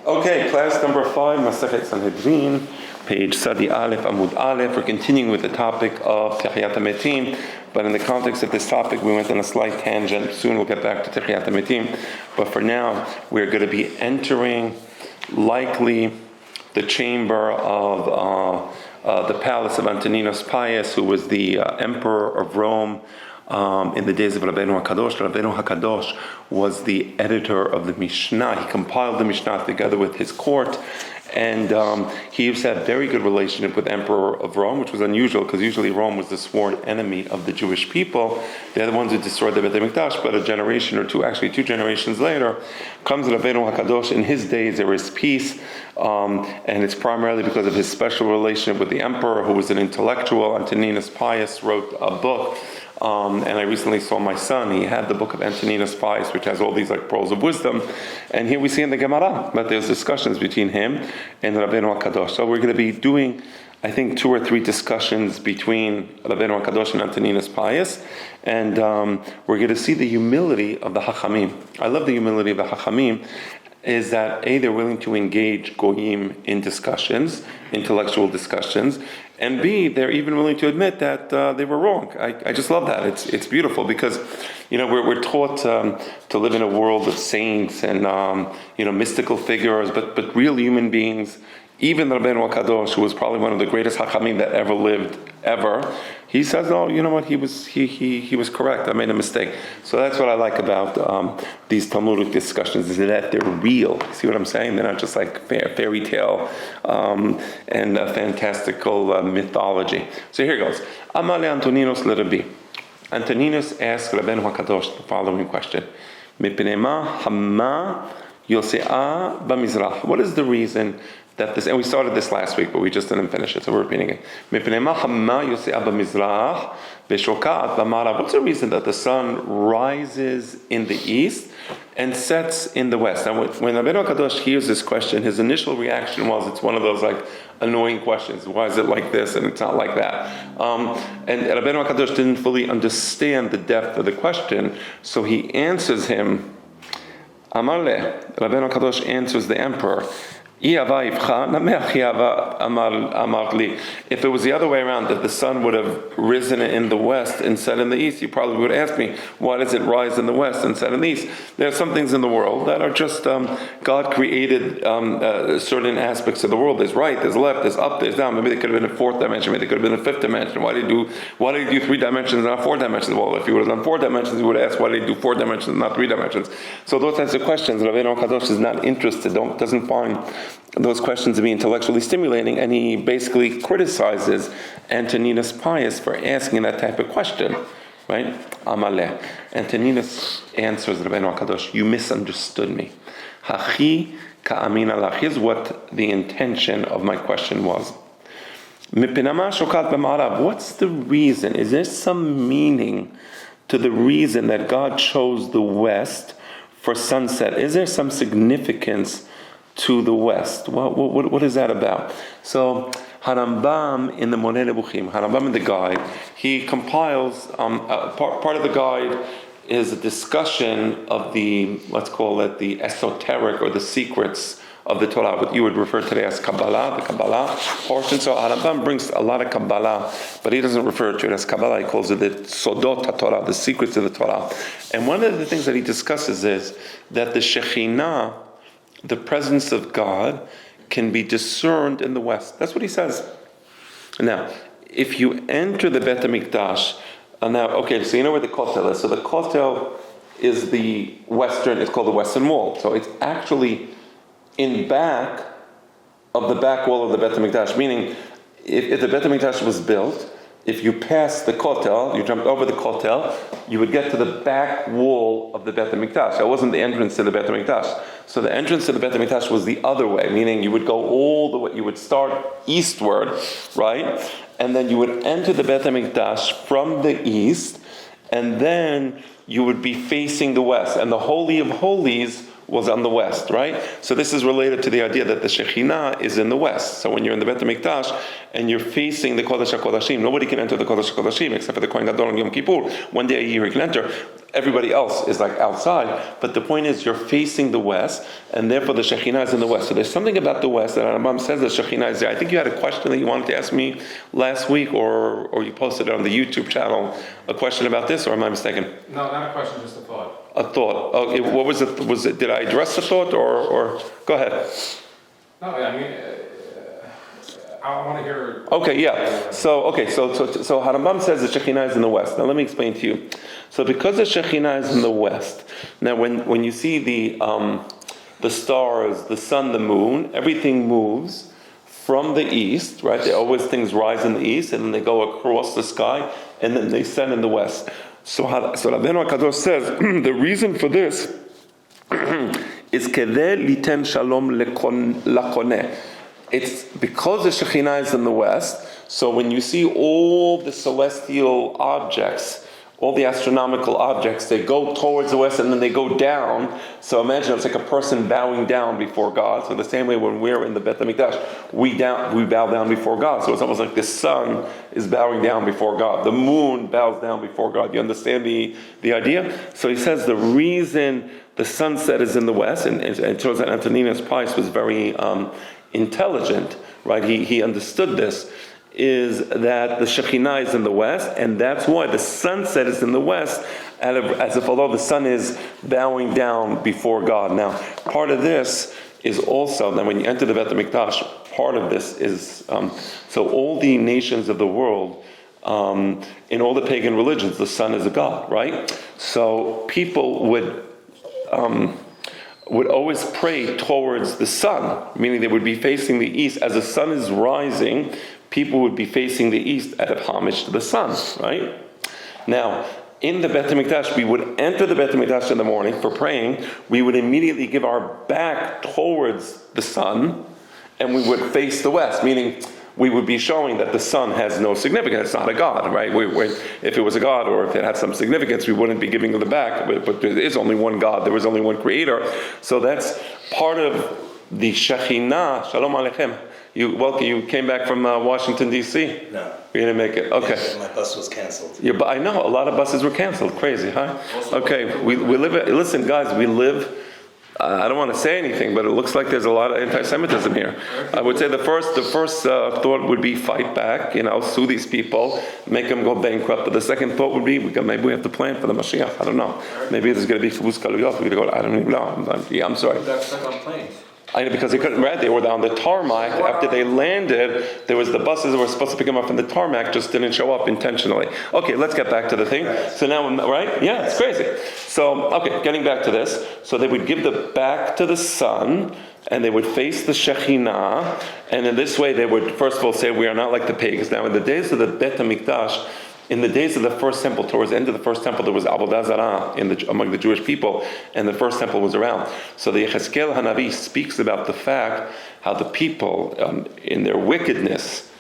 Okay, class number 5, Masechet Sanhedrin, page Sadi Aleph, Amud Aleph. We're continuing with the topic of Techiyat HaMetim, but in the context of this topic, we went on a slight tangent. Soon we'll get back to Techiyat HaMetim, but for now, we're going to be entering, likely, the chamber of the palace of Antoninus Pius, who was the emperor of Rome in the days of Rabbeinu HaKadosh. Rabbeinu HaKadosh was the editor of the Mishnah. He compiled the Mishnah together with his court, and he used to have very good relationship with the Emperor of Rome, which was unusual because usually Rome was the sworn enemy of the Jewish people. They're the ones who destroyed the Beit HaMikdash, but a generation or two, actually 2 generations later, comes Rabbeinu HaKadosh. In his days there is peace, and it's primarily because of his special relationship with the Emperor, who was an intellectual. Antoninus Pius wrote a book, and I recently saw my son. He had the book of Antoninus Pius, which has all these pearls of wisdom. And here we see in the Gemara that there's discussions between him and Rabbeinu HaKadosh. So we're going to be doing, I think, 2 or 3 discussions between Rabbeinu HaKadosh and Antoninus Pius. And we're going to see the humility of the Hachamim. I love the humility of the Hachamim. Is that A, they're willing to engage Goyim in discussions, intellectual discussions, and B, they're even willing to admit that they were wrong. I just love that. It's beautiful because, we're taught to live in a world of saints and, mystical figures, but real human beings. Even Rabbeinu HaKadosh, who was probably one of the greatest Hachamim that ever lived, he says, "No, you know what? He was correct. I made a mistake." So that's what I like about these Talmudic discussions, is that they're real. See what I'm saying? They're not just like fairy tale and fantastical mythology. So here goes. Amale Antoninus leRabbi. Antoninus asked Rabbeinu HaKadosh the following question: Mipnei ma hama yosea b'mizrach. What is the reason that this, and we started this last week, but we just didn't finish it, so we're repeating it. What's the reason that the sun rises in the east and sets in the west? Now, when Rabbeinu HaKadosh hears this question, his initial reaction was, it's one of those annoying questions. Why is it like this and it's not like that? And Rabbeinu HaKadosh didn't fully understand the depth of the question, so he answers him. Amarle, Rabbeinu HaKadosh answers the emperor. If it was the other way around, that the sun would have risen in the west and set in the east, you probably would ask me, why does it rise in the west and set in the east? There are some things in the world that are just, God created certain aspects of the world. There's right, there's left, there's up, there's down. Maybe there could have been a 4th dimension, maybe there could have been a 5th dimension. Why did he do 3 dimensions and not 4 dimensions? Well, if he would have done 4 dimensions, he would have asked, why did he do 4 dimensions and not 3 dimensions? So those types of questions, Rabbeinu HaKadosh is not interested, doesn't find those questions to be intellectually stimulating, and he basically criticizes Antoninus Pius for asking that type of question, right? Amaleh. Antoninus answers Rabbeinu HaKadosh, you misunderstood me. Hachi ka'amin alach. Here's what the intention of my question was. What's the reason? Is there some meaning to the reason that God chose the west for sunset? Is there some significance to the west? What is that about? So Harambam in the Moreh Nebuchim, Harambam in the guide, he compiles, part of the guide is a discussion of the, let's call it the esoteric or the secrets of the Torah, what you would refer today as Kabbalah, the Kabbalah portion. So Harambam brings a lot of Kabbalah, but he doesn't refer to it as Kabbalah. He calls it the Sodot HaTorah, the secrets of the Torah. And one of the things that he discusses is that the Shekhinah, the presence of God, can be discerned in the west. That's what he says. Now, if you enter the Beit HaMikdash, so you know where the Kotel is. So the Kotel is the western, it's called the Western Wall. So it's actually in back of the back wall of the Beit HaMikdash, meaning if the Beit HaMikdash was built, if you pass the Kotel, you jumped over the Kotel, you would get to the back wall of the Beit HaMikdash. That wasn't the entrance to the Beit HaMikdash. So the entrance to the Beit HaMikdash was the other way, meaning you would go all the way, you would start eastward, right? And then you would enter the Beit HaMikdash from the east, and then you would be facing the west. And the Holy of Holies was on the west, right? So this is related to the idea that the Shekhinah is in the west. So when you're in the Beit HaMikdash and you're facing the Kodesh HaKodashim, nobody can enter the Kodesh HaKodashim except for the Kohen Gadol on Yom Kippur. One day a year he can enter. everybody else is like outside, but the point is you're facing the west, and therefore the Shekhinah is in the west. So there's something about the west that Rambam says the Shekhinah is there. I think you had a question that you wanted to ask me last week, or you posted it on the YouTube channel, a question about this, or am I mistaken? No, not a question, just a thought. A thought. Okay, what was it? Did I address the thought, or go ahead? No, I mean, I want to hear. Okay, yeah. So Harambam says the Shekhinah is in the west. Now let me explain to you. So because the Shekhinah is in the west, now when you see the stars, the sun, the moon, everything moves from the east, right? Things rise in the east, and then they go across the sky, and then they set in the west. So Rabbeinu HaKadosh says the reason for this is kedei liten shalom lakoneh. It's because the Shekhinah is in the west, so when you see all the celestial objects, all the astronomical objects, they go towards the west and then they go down. So imagine it's like a person bowing down before God. So the same way when we're in the Beit HaMikdash, we bow down before God. So it's almost like the sun is bowing down before God. The moon bows down before God. You understand the idea? So he says the reason the sunset is in the west, and it shows that Antoninus Pius was very intelligent, right? He understood this, is that the Shekhinah is in the west, and that's why the sunset is in the west, as if although the sun is bowing down before God. Now, part of this is also, that when you enter the Beit HaMikdash, part of this is, so all the nations of the world, in all the pagan religions, the sun is a god, right? So people would always pray towards the sun, meaning they would be facing the east. As the sun is rising, people would be facing the east out of homage to the sun, right? Now, in the Beit HaMikdash, we would enter the Beit HaMikdash in the morning for praying. We would immediately give our back towards the sun, and we would face the west, meaning we would be showing that the sun has no significance. It's not a god, right? If it was a god, or if it had some significance, we wouldn't be giving them the back. But there is only one God. There is only one Creator. So that's part of the Shekhinah. Shalom Aleichem. You came back from Washington, D.C.? No. You didn't make it? Okay. Yeah, my bus was canceled. Yeah, but I know, a lot of buses were canceled. Crazy, huh? Okay, we live, listen guys, we live, I don't want to say anything, but it looks like there's a lot of anti-Semitism here. I would say the first thought would be fight back, sue these people, make them go bankrupt. But the second thought would be, maybe we have to plan for the Mashiach. I don't know. Maybe there's going to be Chivus Kaluyot. I don't even know. I'm sorry. That's stuck on planes. I know, because they couldn't ride. They were on the tarmac. After they landed, there was the buses that were supposed to pick them up from the tarmac just didn't show up intentionally. Okay, let's get back to the thing. So now, right? Yeah, it's crazy. So, okay, getting back to this. So they would give the back to the sun, and they would face the Shekhinah, and in this way they would, first of all, say, we are not like the pagans. Now, in the days of the Beit HaMikdash, in the days of the first temple, towards the end of the first temple, there was Avodah Zarah among the Jewish people, and the first temple was around. So the Yechezkel Hanavi speaks about the fact how the people, in their wickedness,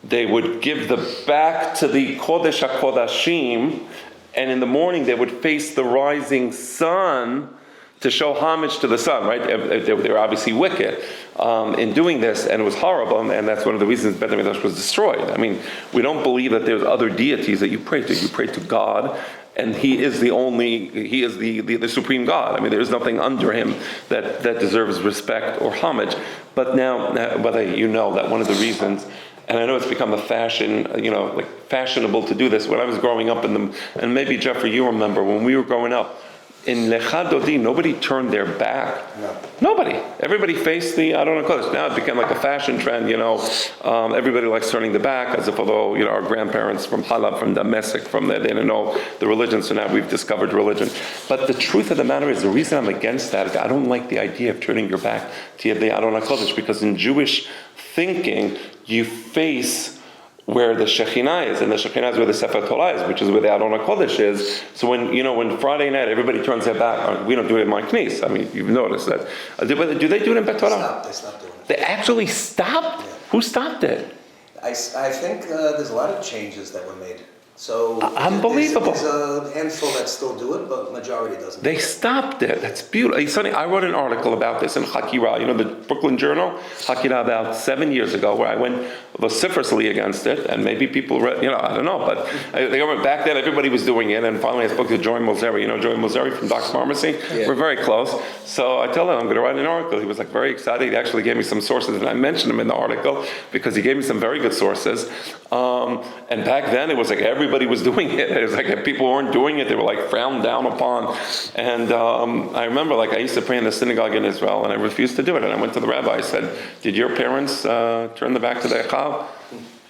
they would give the back to the Kodesh HaKodashim, and in the morning they would face the rising sun to show homage to the sun, right? They were obviously wicked in doing this, and it was horrible, and that's one of the reasons Beit HaMikdash was destroyed. I mean, we don't believe that there's other deities that you pray to. You pray to God, and He is the supreme God. I mean, there is nothing under Him that deserves respect or homage. But now, whether you know that one of the reasons, and I know it's become a fashion, like fashionable to do this. When I was growing up and maybe Jeffrey, you remember, when we were growing up, in Lecha Dodi, nobody turned their back. No. Nobody. Everybody faced the Adonai Kodesh. Now it became like a fashion trend, everybody likes turning the back, as if although, our grandparents from Halab, from Damascus, from there, they didn't know the religion, so now we've discovered religion. But the truth of the matter is, the reason I'm against that is I don't like the idea of turning your back to the Adonai Kodesh, because in Jewish thinking, you face where the Shekhinah is, and the Shekhinah is where the Sefer Torah is, which is where the Adonai Kodesh is. So when Friday night everybody turns their back, we don't do it in my knis. I mean, you've noticed that. Do they do it in Bet Torah? They stopped doing it. They actually stopped? Yeah. Who stopped it? I think there's a lot of changes that were made. So unbelievable. There's a handful that still do it, but majority doesn't. They stopped it. That's beautiful. It's funny, I wrote an article about this in Hakira, the Brooklyn Journal, Hakira, about 7 years ago, where I went vociferously against it, and maybe people read, I don't know, but back then everybody was doing it, and finally I spoke to Joey Mozeri. You know Joey Mozeri from Doc's Pharmacy? Yeah. We're very close. So I tell him I'm going to write an article. He was like very excited. He actually gave me some sources, and I mentioned him in the article because he gave me some very good sources. And back then it was like everybody was doing it. It was like if people weren't doing it, they were like frowned down upon. And I remember I used to pray in the synagogue in Israel, and I refused to do it. And I went to the rabbi. I said, "Did your parents turn the back to the Echad?"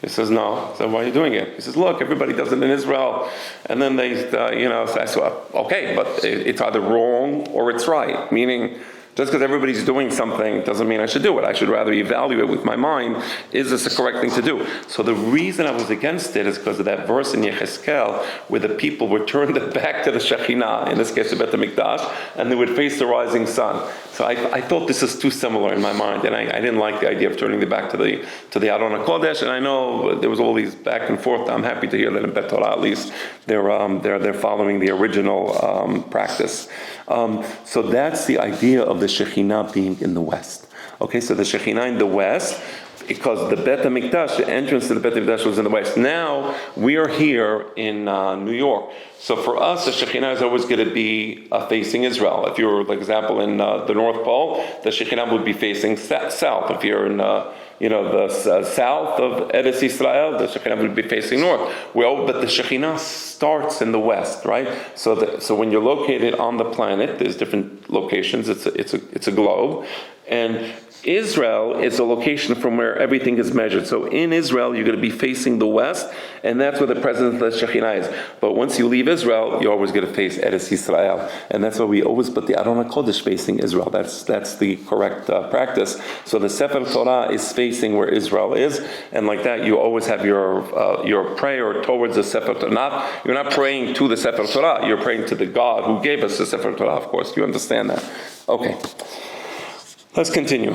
He says, "No." I said, "Why are you doing it?" He says, "Look, everybody does it in Israel." And then they, so I said, "Okay, but it's either wrong or it's right." Meaning, just because everybody's doing something doesn't mean I should do it. I should rather evaluate with my mind, is this the correct thing to do? So the reason I was against it is because of that verse in Yechezkel where the people would turn their back to the Shekhinah, in this case the Beit HaMikdash, and they would face the rising sun. So I thought this is too similar in my mind, and I didn't like the idea of turning the back to the Aron HaKodesh, and I know there was all these back and forth. I'm happy to hear that in Bet Torah at least they're following the original practice. So that's the idea of the Shekhinah being in the west. Okay, so the Shekhinah in the west, because the Beit HaMikdash, the entrance to the Beit HaMikdash was in the west. Now, we are here in New York. So for us, the Shekhinah is always going to be facing Israel. If you're, for example, in the North Pole, the Shekhinah would be facing south. If you're in the south of Eretz Israel, the Shekhinah would be facing north. But the Shekhinah starts in the west, right? So when you're located on the planet, there's different locations. It's a globe, and Israel is a location from where everything is measured. So in Israel, you're going to be facing the west, and that's where the presence of the Shekhinah is. But once you leave Israel, you're always going to face Eretz Israel, and that's why we always put the Aron HaKodesh facing Israel. That's the correct practice. So the Sefer Torah is facing where Israel is, and like that, you always have your prayer towards the Sefer Torah. You're not praying to the Sefer Torah. You're praying to the God who gave us the Sefer Torah. Of course, you understand that. Okay. Let's continue.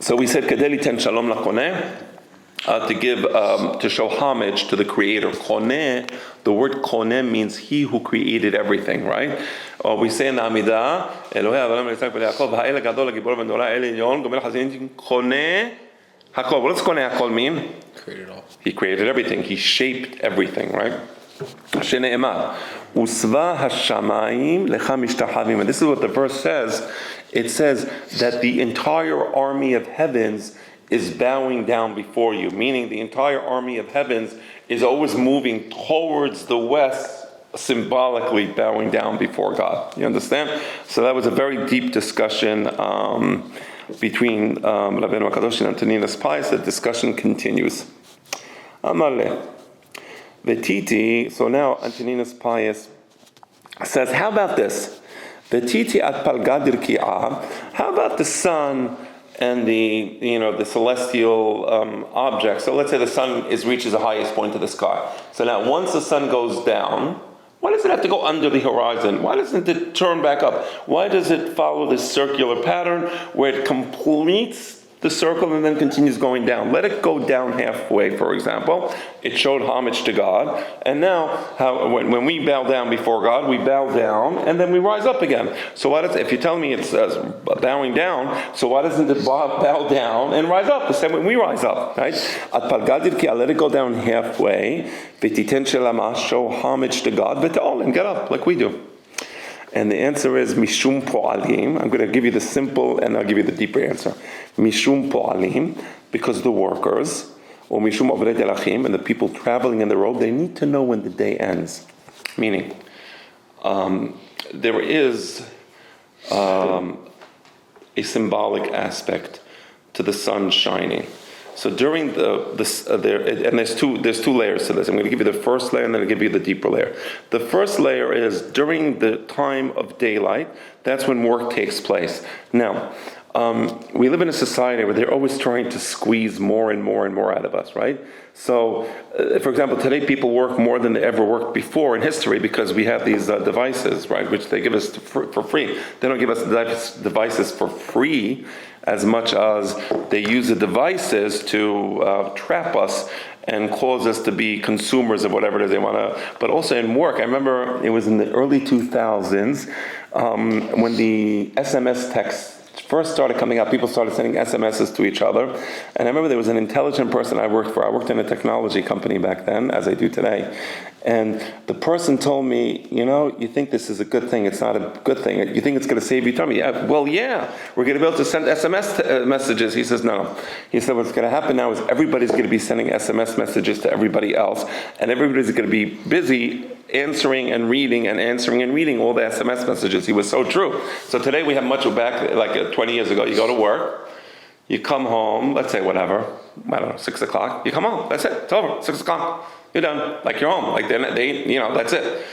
So we said, "Kedeli ten shalom lakoneh," to show homage to the Creator. Koneh, the word koneh means He who created everything, right? We say in the Amidah, "Elohei Avraham Yitzchak v'Yaakov ha'el gadol ha'gibor v'norah el elyon gomer chazin koneh hakol." What does koneh hakol mean? Created all. He created everything. He shaped everything, right? Shene'emar, Usva hashamayim lecha mishtachavim. And this is what the verse says. It says that the entire army of heavens is bowing down before you, meaning the entire army of heavens is always moving towards the west, symbolically bowing down before God. You understand? So that was a very deep discussion between Rabbeinu HaKadosh and Antoninus Pius. The discussion continues. Amaleh. Vetiti, so now Antoninus Pius says, how about this? Vetiti at palgadir ki'ah. How about the sun and the celestial objects? So let's say the sun reaches the highest point of the sky. So now once the sun goes down, why does it have to go under the horizon? Why doesn't it turn back up? Why does it follow this circular pattern where it completes the circle and then continues going down? Let it go down halfway, for example. It showed homage to God. And now, when we bow down before God, we bow down and then we rise up again. So if you tell me it's bowing down, so why doesn't it bow down and rise up the same way we rise up, right? At palgadir ki, let it go down halfway. V'titen shelama, show homage to God. V'te'ol, and get up like we do. And the answer is Mishum Po'alim. I'm going to give you the simple and I'll give you the deeper answer. Mishum Po'alim, because the workers, or Mishum Ovrei Delachim, and the people traveling in the road, they need to know when the day ends. Meaning, there is a symbolic aspect to the sun shining. So during there's two layers to this. I'm going to give you the first layer and then I'll give you the deeper layer. The first layer is during the time of daylight. That's when work takes place. Now, we live in a society where they're always trying to squeeze more and more and more out of us, right? So, for example, today people work more than they ever worked before in history because we have these devices, right, which they give us for free. They don't give us devices for free as much as they use the devices to trap us and cause us to be consumers of whatever it is they want to. But also in work, I remember it was in the early 2000s when the SMS text first started coming out, people started sending SMSs to each other. And I remember there was an intelligent person I worked for. I worked in a technology company back then, as I do today. And the person told me, you think this is a good thing. It's not a good thing. You think it's going to save you time? Yeah. Well, yeah. We're going to be able to send SMS messages. He says, no. He said, what's going to happen now is everybody's going to be sending SMS messages to everybody else. And everybody's going to be busy answering and reading all the SMS messages. He was so true. So today we have much back, like 20 years ago, you go to work, you come home, let's say whatever, I don't know, 6 o'clock, you come home, that's it, it's over, 6 o'clock, you're done, like you're home, like they that's it.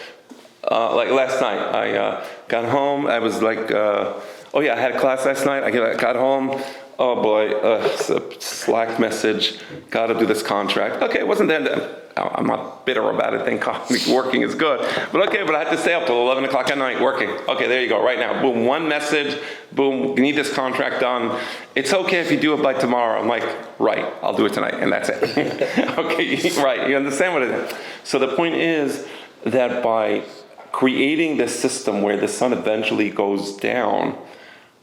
Like last night, I got home, I was like, I had a class last night, I got home, oh boy, it's a Slack message, gotta do this contract. Okay, it wasn't there. I'm not bitter about it, thank God, working is good. But I had to stay up till 11 o'clock at night working. Okay, there you go, right now. Boom, one message, boom, you need this contract done. It's okay if you do it by tomorrow. I'm like, right, I'll do it tonight, and that's it. Okay, right, you understand what it is. So the point is that by creating this system where the sun eventually goes down,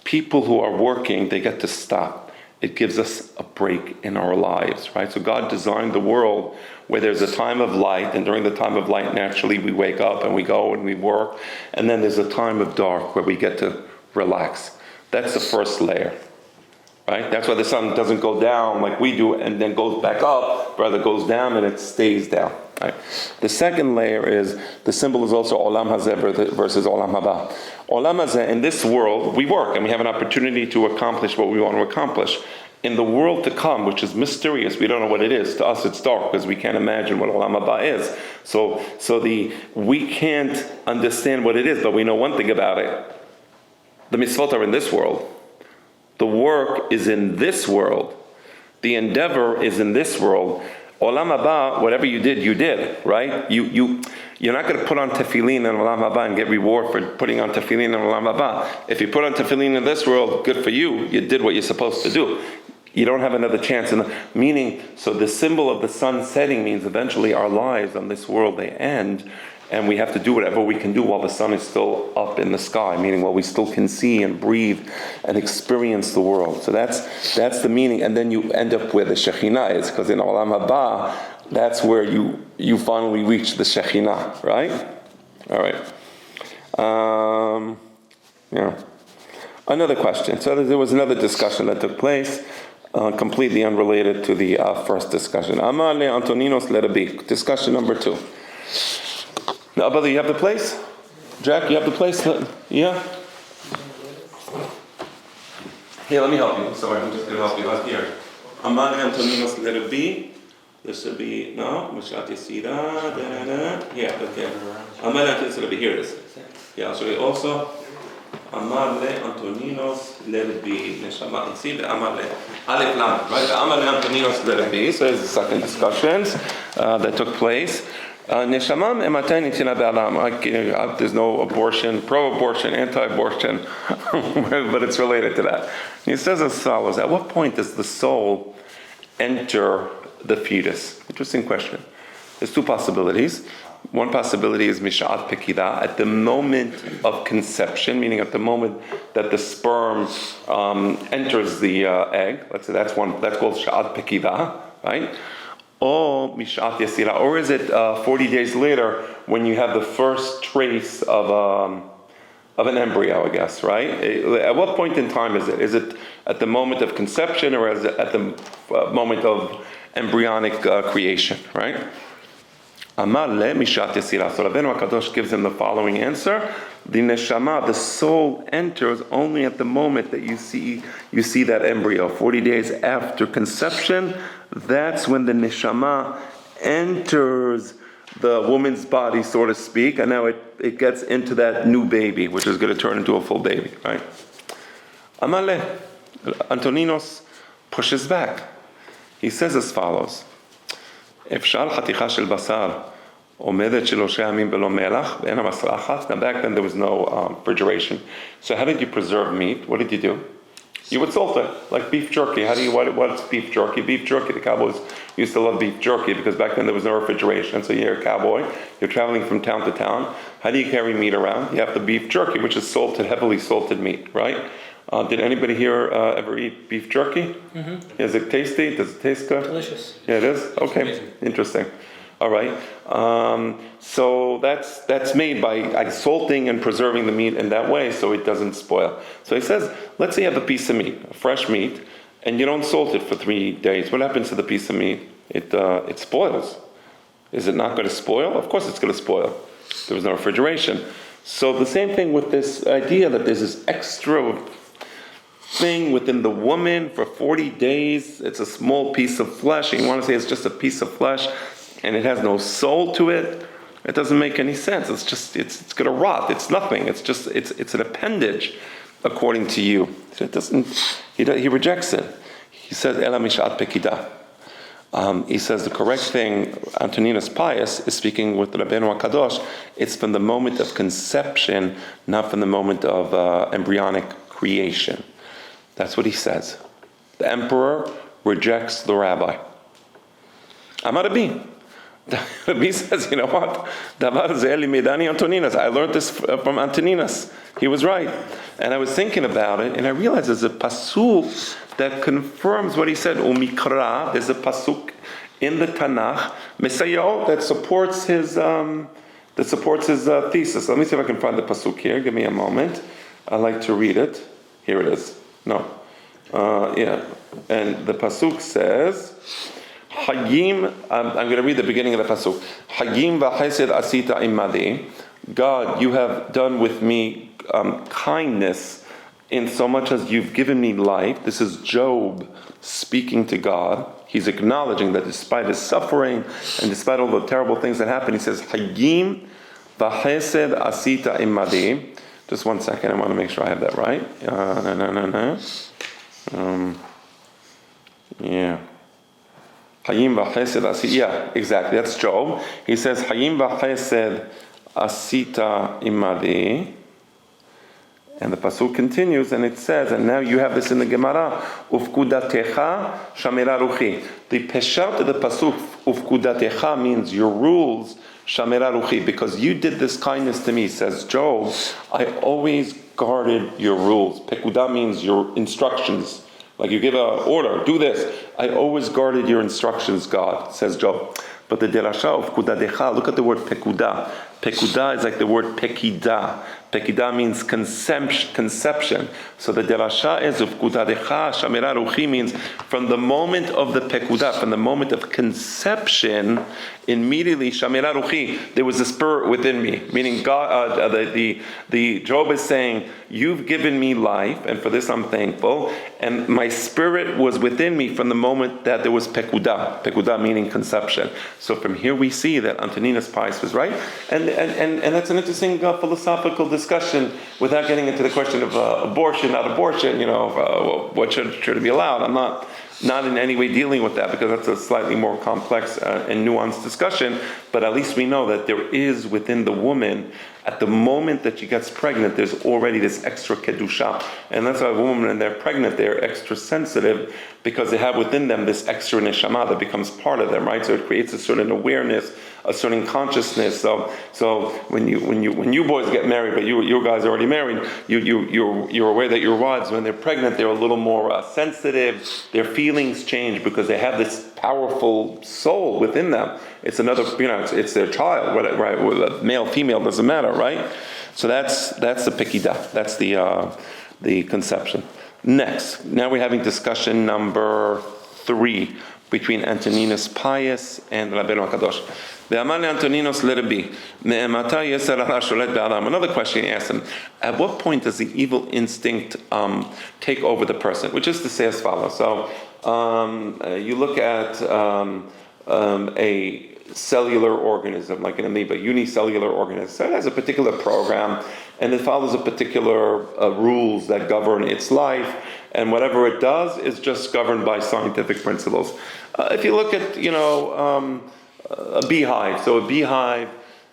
people who are working, they get to stop. It gives us a break in our lives, right? So God designed the world where there's a time of light, and during the time of light, naturally, we wake up and we go and we work, and then there's a time of dark where we get to relax. That's the first layer, right? That's why the sun doesn't go down like we do and then goes back up, rather goes down and it stays down, right? The second layer is, the symbol is also Olam Hazeh versus Olam Haba. Olam Hazeh, in this world, we work and we have an opportunity to accomplish what we want to accomplish. In the world to come, which is mysterious, we don't know what it is. To us, it's dark because we can't imagine what Olam Haba is. So we can't understand what it is, but we know one thing about it. The mitzvot are in this world. The work is in this world. The endeavor is in this world. Olam Haba, whatever you did, right? You're not going to put on tefillin in Olam Haba and get reward for putting on tefillin in Olam Haba. If you put on tefillin in this world, good for you. You did what you're supposed to do. You don't have another chance. Meaning, so the symbol of the sun setting means eventually our lives on this world, they end, and we have to do whatever we can do while the sun is still up in the sky, meaning while we still can see and breathe and experience the world. So that's the meaning. And then you end up where the Shekhinah is, because in Olam Haba, that's where you finally reach the Shekhinah, right? All right. Another question. So there was another discussion that took place, completely unrelated to the first discussion. Amar le Antoninos le Rabbi. Discussion number 2. Now, brother, you have the place? Jack, you have the place? Yeah? Here, let me help you. Sorry, I'm just going to help you out here. Amar le Antoninos le Rabbi. This should be, no, Mashat Yesira, yeah, okay. Amar le Antoninos le Rabbi. Here it is. Yeah, I'll show you also. Amar le Antoninos le Rabbi. Neshama, you see the Amar le Alef Lam, right? The Amar le Antoninos le Rabbi. So there's the second discussions that took place. Neshamam ematay nitina be'alam. There's no abortion, pro-abortion, anti-abortion, but it's related to that. He says as follows: at what point does the soul enter the fetus? Interesting question. There's 2 possibilities. One possibility is Mish'at Pekida, at the moment of conception, meaning at the moment that the sperm enters the egg. Let's say that's called Sha'at Pekida, right? Or Mish'at Yesira, or is it 40 days later when you have the first trace of an embryo, I guess, right? At what point in time is it? Is it at the moment of conception, or is it at the moment of embryonic creation, right? Amar le Mishat Yesira. So Rabbeinu HaKadosh gives him the following answer: the neshama, the soul, enters only at the moment that you see that embryo. 40 days after conception, that's when the neshama enters the woman's body, so to speak, and now it gets into that new baby, which is going to turn into a full baby, right? Amar le. Antoninos pushes back. He says as follows: אפשר חתיכה של בשר עומדת 3 ימים בלא מלח ואין המסרחת. Now back then there was no refrigeration. So how did you preserve meat? What did you do? You would salt it, like beef jerky. What's beef jerky? Beef jerky, the cowboys used to love beef jerky because back then there was no refrigeration. So you're a cowboy, you're traveling from town to town. How do you carry meat around? You have the beef jerky, which is salted, heavily salted meat, right? Did anybody here ever eat beef jerky? Mm-hmm. Is it tasty? Does it taste good? Delicious. Yeah, it is? Okay, amazing. interesting. All right. So that's made by salting and preserving the meat in that way so it doesn't spoil. So he says, let's say you have a piece of meat, a fresh meat, and you don't salt it for 3 days. What happens to the piece of meat? It spoils. Is it not going to spoil? Of course it's going to spoil. There was no refrigeration. So the same thing with this idea that there's this extra thing within the woman for 40 days. It's a small piece of flesh, and you want to say it's just a piece of flesh, and it has no soul to it. It doesn't make any sense. It's going to rot. It's nothing. It's an appendage, according to you. So it doesn't. He rejects it. He says Ela mishat pekida. He says the correct thing. Antoninus Pius is speaking with Rabbeinu HaKadosh. It's from the moment of conception, not from the moment of embryonic creation. That's what he says. The emperor rejects the rabbi. Amar Rabbi. Rabbi says, you know what? I learned this from Antoninus. He was right. And I was thinking about it, and I realized there's a pasuk that confirms what he said. Umikra, there's a pasuk in the Tanakh, Messiah, that supports his thesis. Let me see if I can find the pasuk here. Give me a moment. I like to read it. Here it is. No. Yeah. And the pasuk says, Hagim, I'm going to read the beginning of the pasuk. Hagim v'chesed asita imadi. God, you have done with me kindness in so much as you've given me life. This is Job speaking to God. He's acknowledging that despite his suffering and despite all the terrible things that happen, he says, Hagim v'chesed asita imadi. Just 1 second, I want to make sure I have that right. Yeah. Hayim v'chesed asita. Yeah, exactly. That's Job. He says, Hayim v'chesed asita imadi. And the pasuk continues, and it says, and now you have this in the Gemara, Ufkudatecha shamira ruchi. The peshat of the pasuk, Ufkudatecha, means your rules, shamira ruchi, because you did this kindness to me, says Job, I always guarded your rules. Pekuda means your instructions. Like you give an order, do this. I always guarded your instructions, God, says Job. But the derasha of kudadecha, look at the word pekuda. Pekuda is like the word pekida. Pekida means conception. So the derasha is of kudadecha, shamira ruchi means from the moment of the pekuda, from the moment of conception, immediately shamira ruchi, there was a spirit within me. Meaning God, the Job is saying, you've given me life, and for this I'm thankful. And my spirit was within me from the moment that there was pekuda. Pekuda meaning conception. So from here we see that Antoninus Pius was right, and that's an interesting philosophical discussion without getting into the question of abortion, not abortion. What should it be allowed? I'm not in any way dealing with that because that's a slightly more complex and nuanced discussion. But at least we know that there is within the woman, at the moment that she gets pregnant, there's already this extra kedusha. And that's why a woman, when they're pregnant, they're extra sensitive because they have within them this extra neshama that becomes part of them, right? So it creates a certain awareness, a certain consciousness. So when you boys get married, but you guys are already married, you're aware that your wives, when they're pregnant, they're a little more sensitive. Their feelings change because they have this powerful soul within them. It's another, it's their child, right? Whether male, female, doesn't matter, right? So that's the pekida. That's the conception. Next, now we're having discussion number 3 between Antoninus Pius and Rabbeinu HaKadosh. Another question he asked him, at what point does the evil instinct take over the person? Which is to say as follows. So you look at a cellular organism, like an amoeba, unicellular organism. So it has a particular program, and it follows a particular rules that govern its life, and whatever it does is just governed by scientific principles. If you look at, a beehive. So a beehive,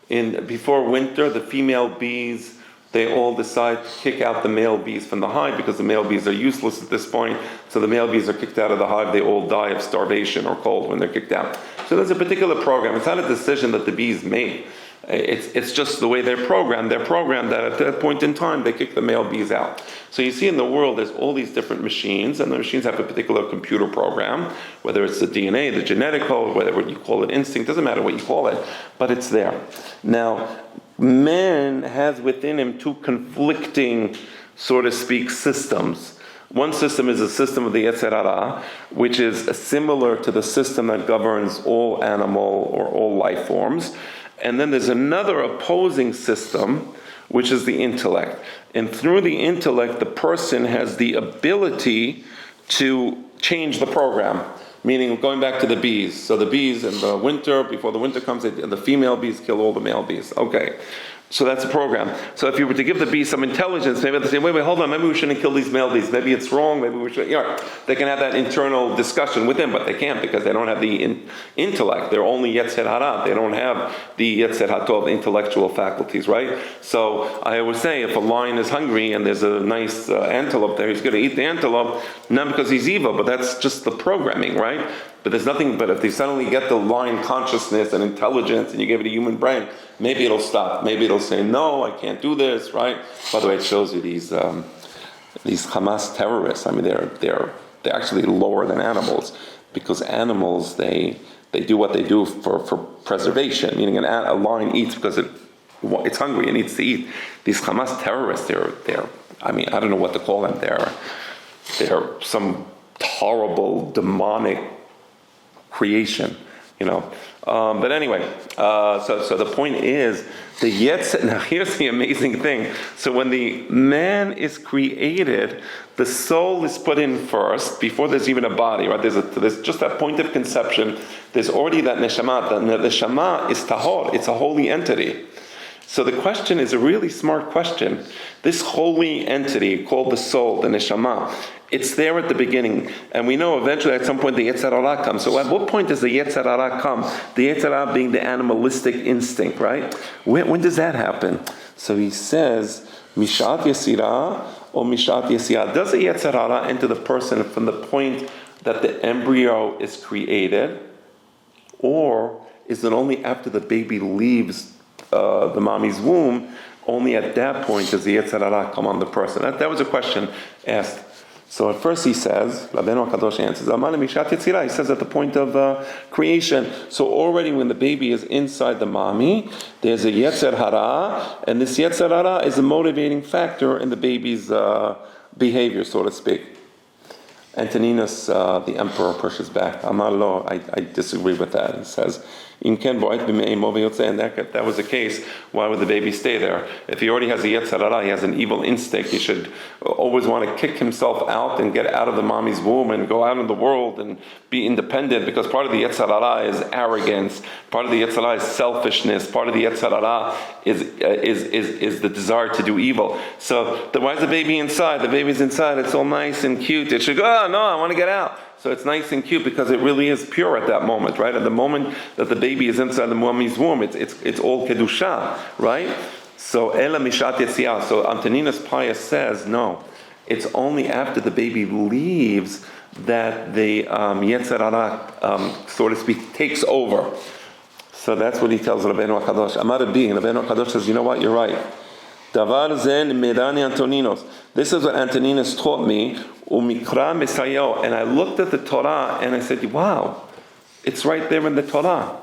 before winter, the female bees, they all decide to kick out the male bees from the hive because the male bees are useless at this point. So the male bees are kicked out of the hive. They all die of starvation or cold when they're kicked out. So there's a particular program. It's not a decision that the bees made. It's just the way they're programmed. They're programmed that at that point in time, they kick the male bees out. So you see in the world, there's all these different machines, and the machines have a particular computer program, whether it's the DNA, the genetic code, whatever you call it, instinct, doesn't matter what you call it, but it's there. Now, man has within him two conflicting, so to speak, systems. One system is a system of the Yetzer Hara, which is similar to the system that governs all animal or all life forms. And then there's another opposing system, which is the intellect. And through the intellect, the person has the ability to change the program. Meaning, going back to the bees. So the bees in the winter, before the winter comes, the female bees kill all the male bees. Okay. So that's a program. So if you were to give the bees some intelligence, maybe they say, wait, hold on, maybe we shouldn't kill these male bees. Maybe it's wrong, maybe we should, they can have that internal discussion with them, but they can't because they don't have the intellect. They're only Yetzer Hara. They don't have the Yetzer Hatov intellectual faculties, right? So I always say, if a lion is hungry and there's a nice antelope there, he's going to eat the antelope, not because he's evil, but that's just the programming, right? But there's nothing, but if they suddenly get the lion consciousness and intelligence and you give it a human brain, maybe it'll stop. Maybe it'll say, no, I can't do this, right? By the way, it shows you these Hamas terrorists. I mean, they're actually lower than animals, because animals, they do what they do for preservation, meaning a lion eats because it's hungry and needs to eat. These Hamas terrorists, they're I mean, I don't know what to call them. They're some horrible, demonic creation, But anyway, so the point is, now here's the amazing thing. So when the man is created, the soul is put in first, before there's even a body, right? There's just that point of conception. There's already that neshama. The neshama is tahor. It's a holy entity. So the question is a really smart question. This holy entity called the soul, the neshama, it's there at the beginning. And we know eventually at some point the Yetzer Hara comes. So at what point does the Yetzer Hara come? The Yetzer Hara being the animalistic instinct, right? When does that happen? So he says, Mishat Yesira or Mishat Yesiyah. Does the Yetzer Hara enter the person from the point that the embryo is created? Or is it only after the baby leaves the mommy's womb, only at that point does the Yetzer Hara come on the person? That was a question asked. So at first he says, Rabbeinu HaKadosh answers, he says at the point of creation. So already when the baby is inside the mommy, there's a Yetzer Hara, and this Yetzer Hara is a motivating factor in the baby's behavior, so to speak. Antoninus, the emperor, pushes back. Amar lo, I disagree with that. He says, and that was the case. Why would the baby stay there? If he already has a Yetzer Hara, he has an evil instinct, he should always want to kick himself out and get out of the mommy's womb and go out in the world and be independent, because part of the Yetzer Hara is arrogance, part of the Yetzer Hara is selfishness, part of the Yetzer Hara is the desire to do evil. So why is the baby inside? The baby's inside, it's all nice and cute. It should go, oh no, I want to get out. So it's nice and cute because it really is pure at that moment, right? At the moment that the baby is inside the mommy's womb, it's all kedusha, right? So ela mishat yetziyah. So Antoninus Pius says, no, it's only after the baby leaves that the Yetzer Hara, so to speak, takes over. So that's what he tells Rabbeinu HaKadosh. Amar Rabbi, Rabbeinu HaKadosh says, you know what, you're right. Davar zen medani Antoninos. This is what Antoninus taught me. Umikra misayo. And I looked at the Torah and I said, wow, it's right there in the Torah.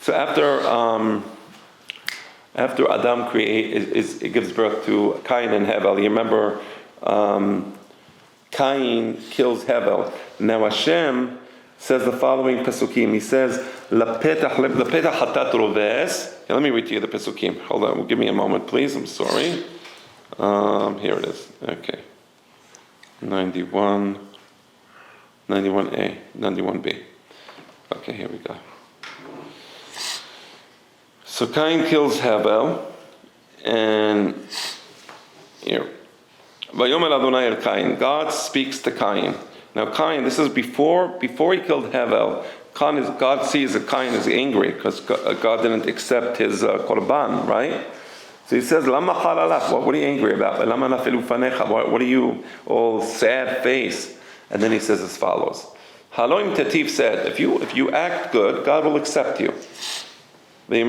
So after Adam it gives birth to Cain and Hevel. You remember Cain kills Hevel. Now Hashem says the following Pesukim. He says, Lapetach hatat roves. Let me read to you the Pesukim. Hold on, give me a moment, please. I'm sorry. Here it is. Okay. 91, 91a, 91b. Okay, here we go. So Cain kills Hevel, and here. Vayomer Adonai el Cain. God speaks to Cain. Now Cain, this is before he killed Hevel. God sees that Cain is angry because God didn't accept his korban, right? So he says, Lama chalalach, what are you angry about? Lama nafilu fanecha, what are you all sad face? And then he says as follows. Haloim Tetiv said, if you act good, God will accept you. But if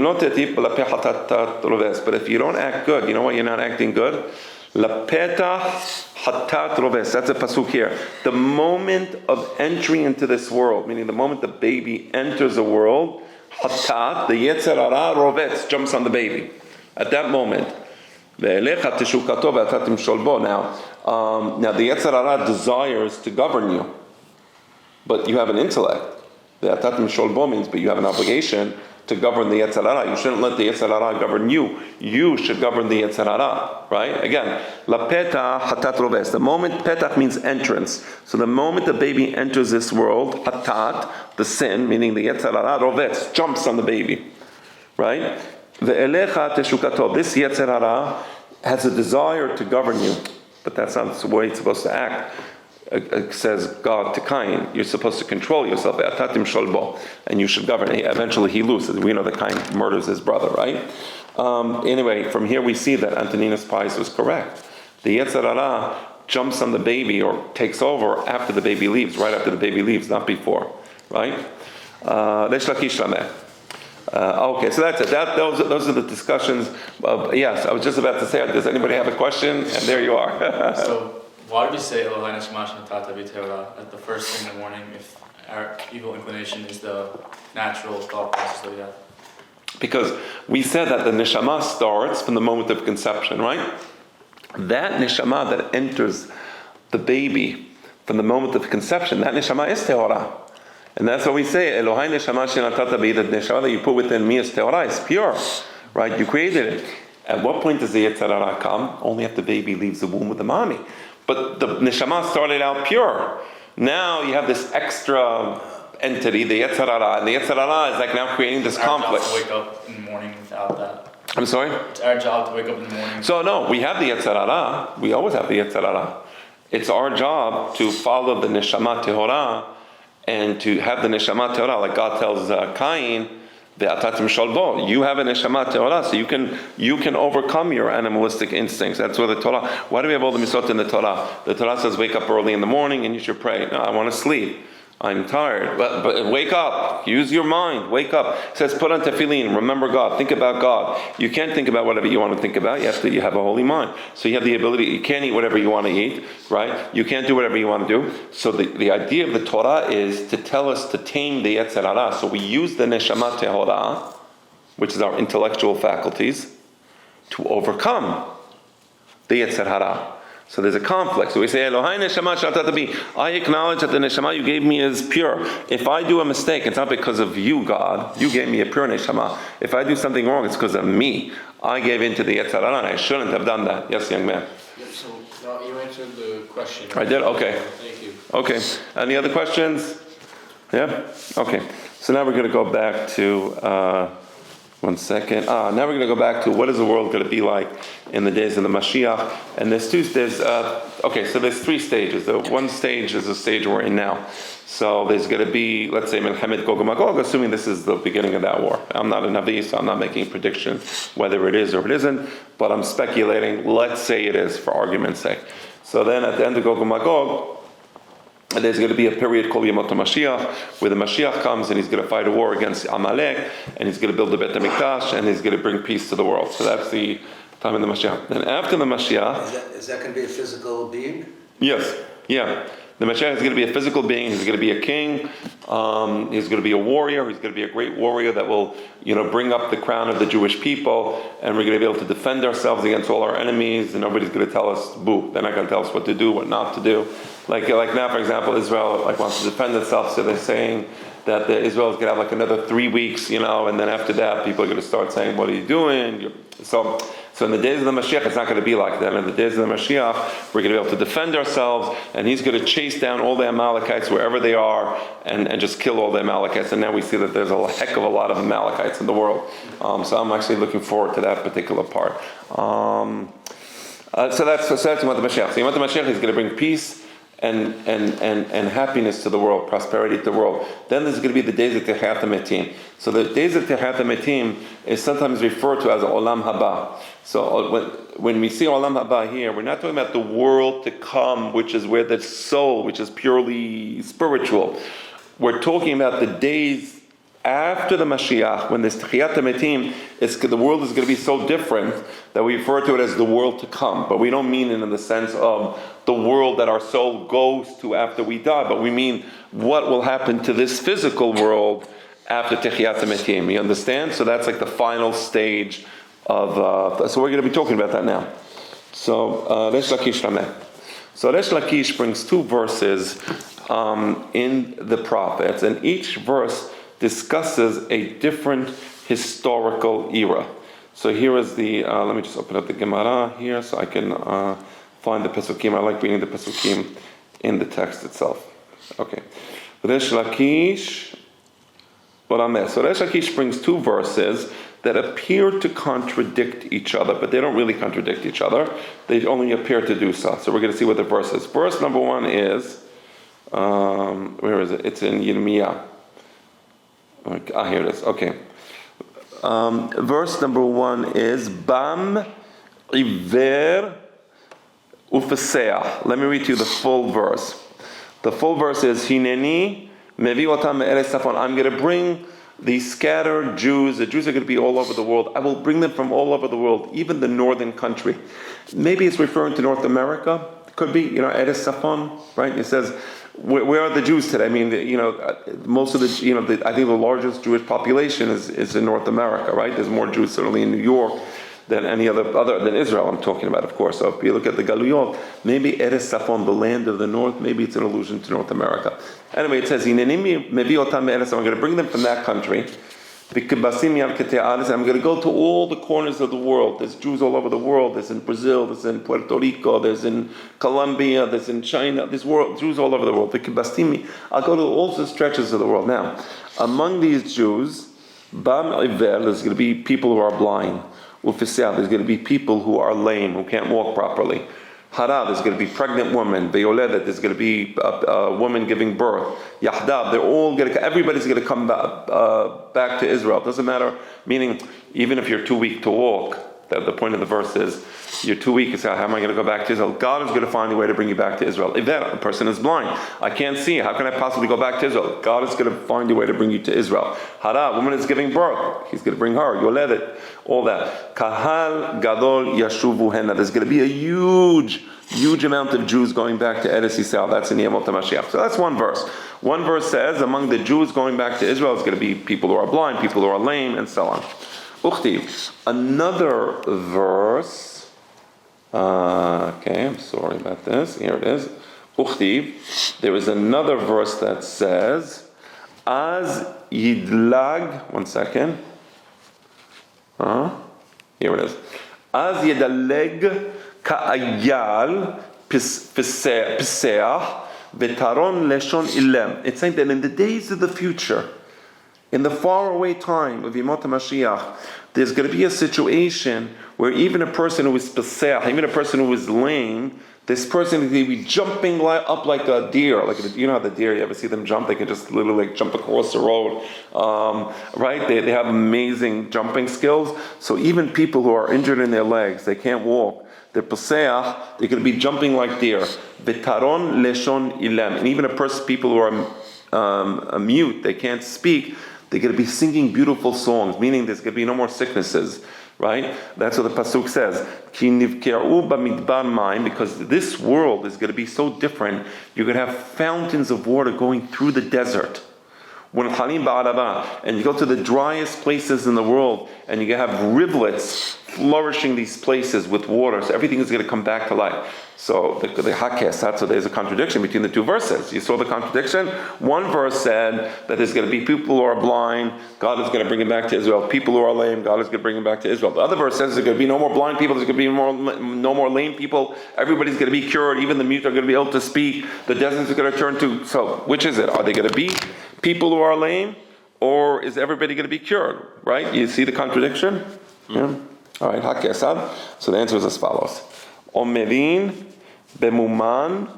you don't act good, you know why you're not acting good? Lapetah hatat roves. That's a pasuk here. The moment of entry into this world, meaning the moment the baby enters the world, hatat, the yetzer hara roves, jumps on the baby. At that moment. Now the yetzer hara desires to govern you, but you have an intellect. The atatim sholbo means, but you have an obligation to govern the yetzer hara. You shouldn't let the yetzer hara govern you. You should govern the yetzer hara, right? Again, la petah hatat roves. The moment petach means entrance. So the moment the baby enters this world, hatat, the sin, meaning the yetzer hara, roves, jumps on the baby, right? The elecha teshukato. This yetzer hara has a desire to govern you, but that's not the way it's supposed to act. Says God to Cain, you're supposed to control yourself, atatim sholbo, and you should govern. Eventually he loses. We know that Cain murders his brother, right? Anyway, from here we see that Antoninus Pius was correct. The yetzer hara jumps on the baby or takes over after the baby leaves, right after the baby leaves, not before, right? Okay, so that's it. Those are the discussions. Yes, I was just about to say, does anybody have a question? And there you are. So, why do we say Elohai Neshama Shenatata B'Torah at the first thing in the morning if our evil inclination is the natural thought process that we have? Because we said that the neshama starts from the moment of conception, right? That neshama that enters the baby from the moment of conception, that neshama is Tehorah. And that's what we say, Elohai Neshama Shenatata B'Torah, the neshama that you put within me is Tehorah, it's pure, right? You created it. At what point does the yetzer hara come? Only after the baby leaves the womb with the mommy. But the neshama started out pure. Now you have this extra entity, the yetzer hara, and the yetzer hara is like now creating this conflict. It's our job to wake up in the morning without that. I'm sorry? It's our job to wake up in the morning. So no, we have the yetzer hara. We always have the yetzer hara. It's our job to follow the neshama tehorah and to have the neshama tehorah, like God tells Cain, the atatim sholbo. You have a neshama tehorah, so you can overcome your animalistic instincts. That's where the Torah. Why do we have all the mitzvot in the Torah? The Torah says wake up early in the morning and you should pray. No, I want to sleep. I'm tired, but wake up. Use your mind. Wake up. It says put on tefillin. Remember God. Think about God. You can't think about whatever you want to think about. You have a holy mind. So you have the ability. You can't eat whatever you want to eat, right? You can't do whatever you want to do. So the idea of the Torah is to tell us to tame the yetzer hara. So we use the neshama tehorah, which is our intellectual faculties, to overcome the yetzer hara. So there's a conflict. So we say, Elohai neshama shenatata bi. I acknowledge that the neshama you gave me is pure. If I do a mistake, it's not because of you, God. You gave me a pure neshama. If I do something wrong, it's because of me. I gave in to the yetzer hara, and I shouldn't have done that. Yes, young man. Yeah, so now you answered the question. I did? Okay. Thank you. Okay. Any other questions? Yeah? Okay. So now we're going to go back to... one second. Now we're going to go back to what is the world going to be like in the days of the Mashiach. And there's three stages. The one stage is the stage we're in now. So there's going to be, let's say, Melchemet Gog uMagog, assuming this is the beginning of that war. I'm not a Navi, so I'm not making a prediction whether it is or it isn't, but I'm speculating, let's say it is, for argument's sake. So then at the end of Gog uMagog, there's going to be a period called Yemot HaMashiach, where the Mashiach comes and he's going to fight a war against Amalek, and he's going to build the Beit HaMikdash, and he's going to bring peace to the world. So that's the time of the Mashiach. Then after the Mashiach... Is that going to be a physical being? Yes, yeah. The Mashiach is going to be a physical being, he's going to be a king, he's going to be a warrior, he's going to be a great warrior that will, bring up the crown of the Jewish people, and we're going to be able to defend ourselves against all our enemies, and nobody's going to tell us, boo. They're not going to tell us what to do, what not to do. Like now, for example, Israel wants to defend itself, so they're saying that Israel is going to have another 3 weeks, and then after that, people are going to start saying, what are you doing? So in the days of the Mashiach, it's not going to be like that. In the days of the Mashiach, we're going to be able to defend ourselves, and he's going to chase down all the Amalekites wherever they are, and just kill all the Amalekites. And now we see that there's a heck of a lot of Amalekites in the world. So I'm actually looking forward to that particular part. So that's Yemot HaMashiach. So Yemot HaMashiach is going to bring peace and happiness to the world, prosperity to the world. Then there's going to be the days of Techiyat HaMetim. So the days of Techiyat HaMetim is sometimes referred to as Olam Haba. So when we see Olam Haba here, we're not talking about the world to come, which is where the soul, which is purely spiritual. We're talking about the days after the Mashiach, when this Techiyat HaMetim, the world is going to be so different that we refer to it as the world to come. But we don't mean it in the sense of the world that our soul goes to after we die, but we mean what will happen to this physical world after Techiyat HaMetim. You understand? So that's like the final stage of... so we're going to be talking about that now. So, Resh Lakish Rameh. So Resh Lakish brings two verses in the prophets, and each verse discusses a different historical era. So here is the, let me just open up the Gemara here so I can find the Pesukim. I like reading the Pesukim in the text itself. Okay. Resh Lakish Rameh. So Resh Lakish brings two verses that appear to contradict each other, but they don't really contradict each other. They only appear to do so. So we're going to see what the verse is. Verse number one is, where is it? It's in Yirmiyah. Here it is. Okay. Verse number one is, Bam Iver Ufeseah. Let me read to you the full verse. The full verse is, Hineni Mevi Otam Me'eretz Safon. I'm going to bring these scattered Jews. The Jews are going to be all over the world. I will bring them from all over the world, even the northern country. Maybe it's referring to North America. It could be, Eretz Safon, right? It says, where are the Jews today? I mean, most of the, I think the largest Jewish population is in North America, right? There's more Jews certainly in New York than any other than Israel. I'm talking about, of course. So if you look at the Galuyot, maybe Eretz Safon, the land of the north, maybe it's an allusion to North America. Anyway, it says, I'm going to bring them from that country. I'm going to go to all the corners of the world. There's Jews all over the world. There's in Brazil, there's in Puerto Rico, there's in Colombia, there's in China. There's Jews all over the world. I'll go to all the stretches of the world. Now, among these Jews, there's going to be people who are blind. There's going to be people who are lame, who can't walk properly. Hara, there's going to be pregnant women. Veyoledet, there's going to be a woman giving birth. Yahdab, everybody's going to come back to Israel. It doesn't matter, meaning even if you're too weak to walk, the point of the verse is, you're too weak, how am I going to go back to Israel? God is going to find a way to bring you back to Israel. If that person is blind, I can't see, how can I possibly go back to Israel? God is going to find a way to bring you to Israel. Hara, woman is giving birth, he's going to bring her. Yoledet, all that. Kahal gadol yashuvu hena. There's going to be a huge amount of Jews going back to Eretz Yisrael. That's in Yemot HaMashiach. So that's one verse. One verse says, among the Jews going back to Israel is going to be people who are blind, people who are lame, and so on. Uchtiv. Another verse. Okay, I'm sorry about this. Here it is. Uchtiv. There is another verse that says, Az yidlag. One second. Here it is. Az yedaleg ka'ayal piseah v'taron leshon ilem. It's saying that in the days of the future, in the faraway time of Yemot HaMashiach, there's going to be a situation where even a person who is piseah, even a person who is lame, this person is going to be jumping up like a deer. You know how the deer, you ever see them jump? They can just literally jump across the road. Right? They have amazing jumping skills. So even people who are injured in their legs, they can't walk, they're paseah, they're going to be jumping like deer. V'taron leshon ilem. And even people who are mute, they can't speak, they're going to be singing beautiful songs, meaning there's going to be no more sicknesses. Right? That's what the Pasuk says. Because this world is going to be so different, you're going to have fountains of water going through the desert. And you go to the driest places in the world, and you have rivulets flourishing these places with water, so everything is going to come back to life. So the hakes, so there's a contradiction between the two verses. You saw the contradiction? One verse said that there's going to be people who are blind, God is going to bring them back to Israel. People who are lame, God is going to bring them back to Israel. The other verse says there's going to be no more blind people, there's going to be no more lame people, everybody's going to be cured, even the mute are going to be able to speak, the deserts are going to turn to, so which is it? Are they going to be people who are lame, or is everybody going to be cured? Right? You see the contradiction? Yeah. All right, hakesad. So the answer is as follows. Omerin bemuman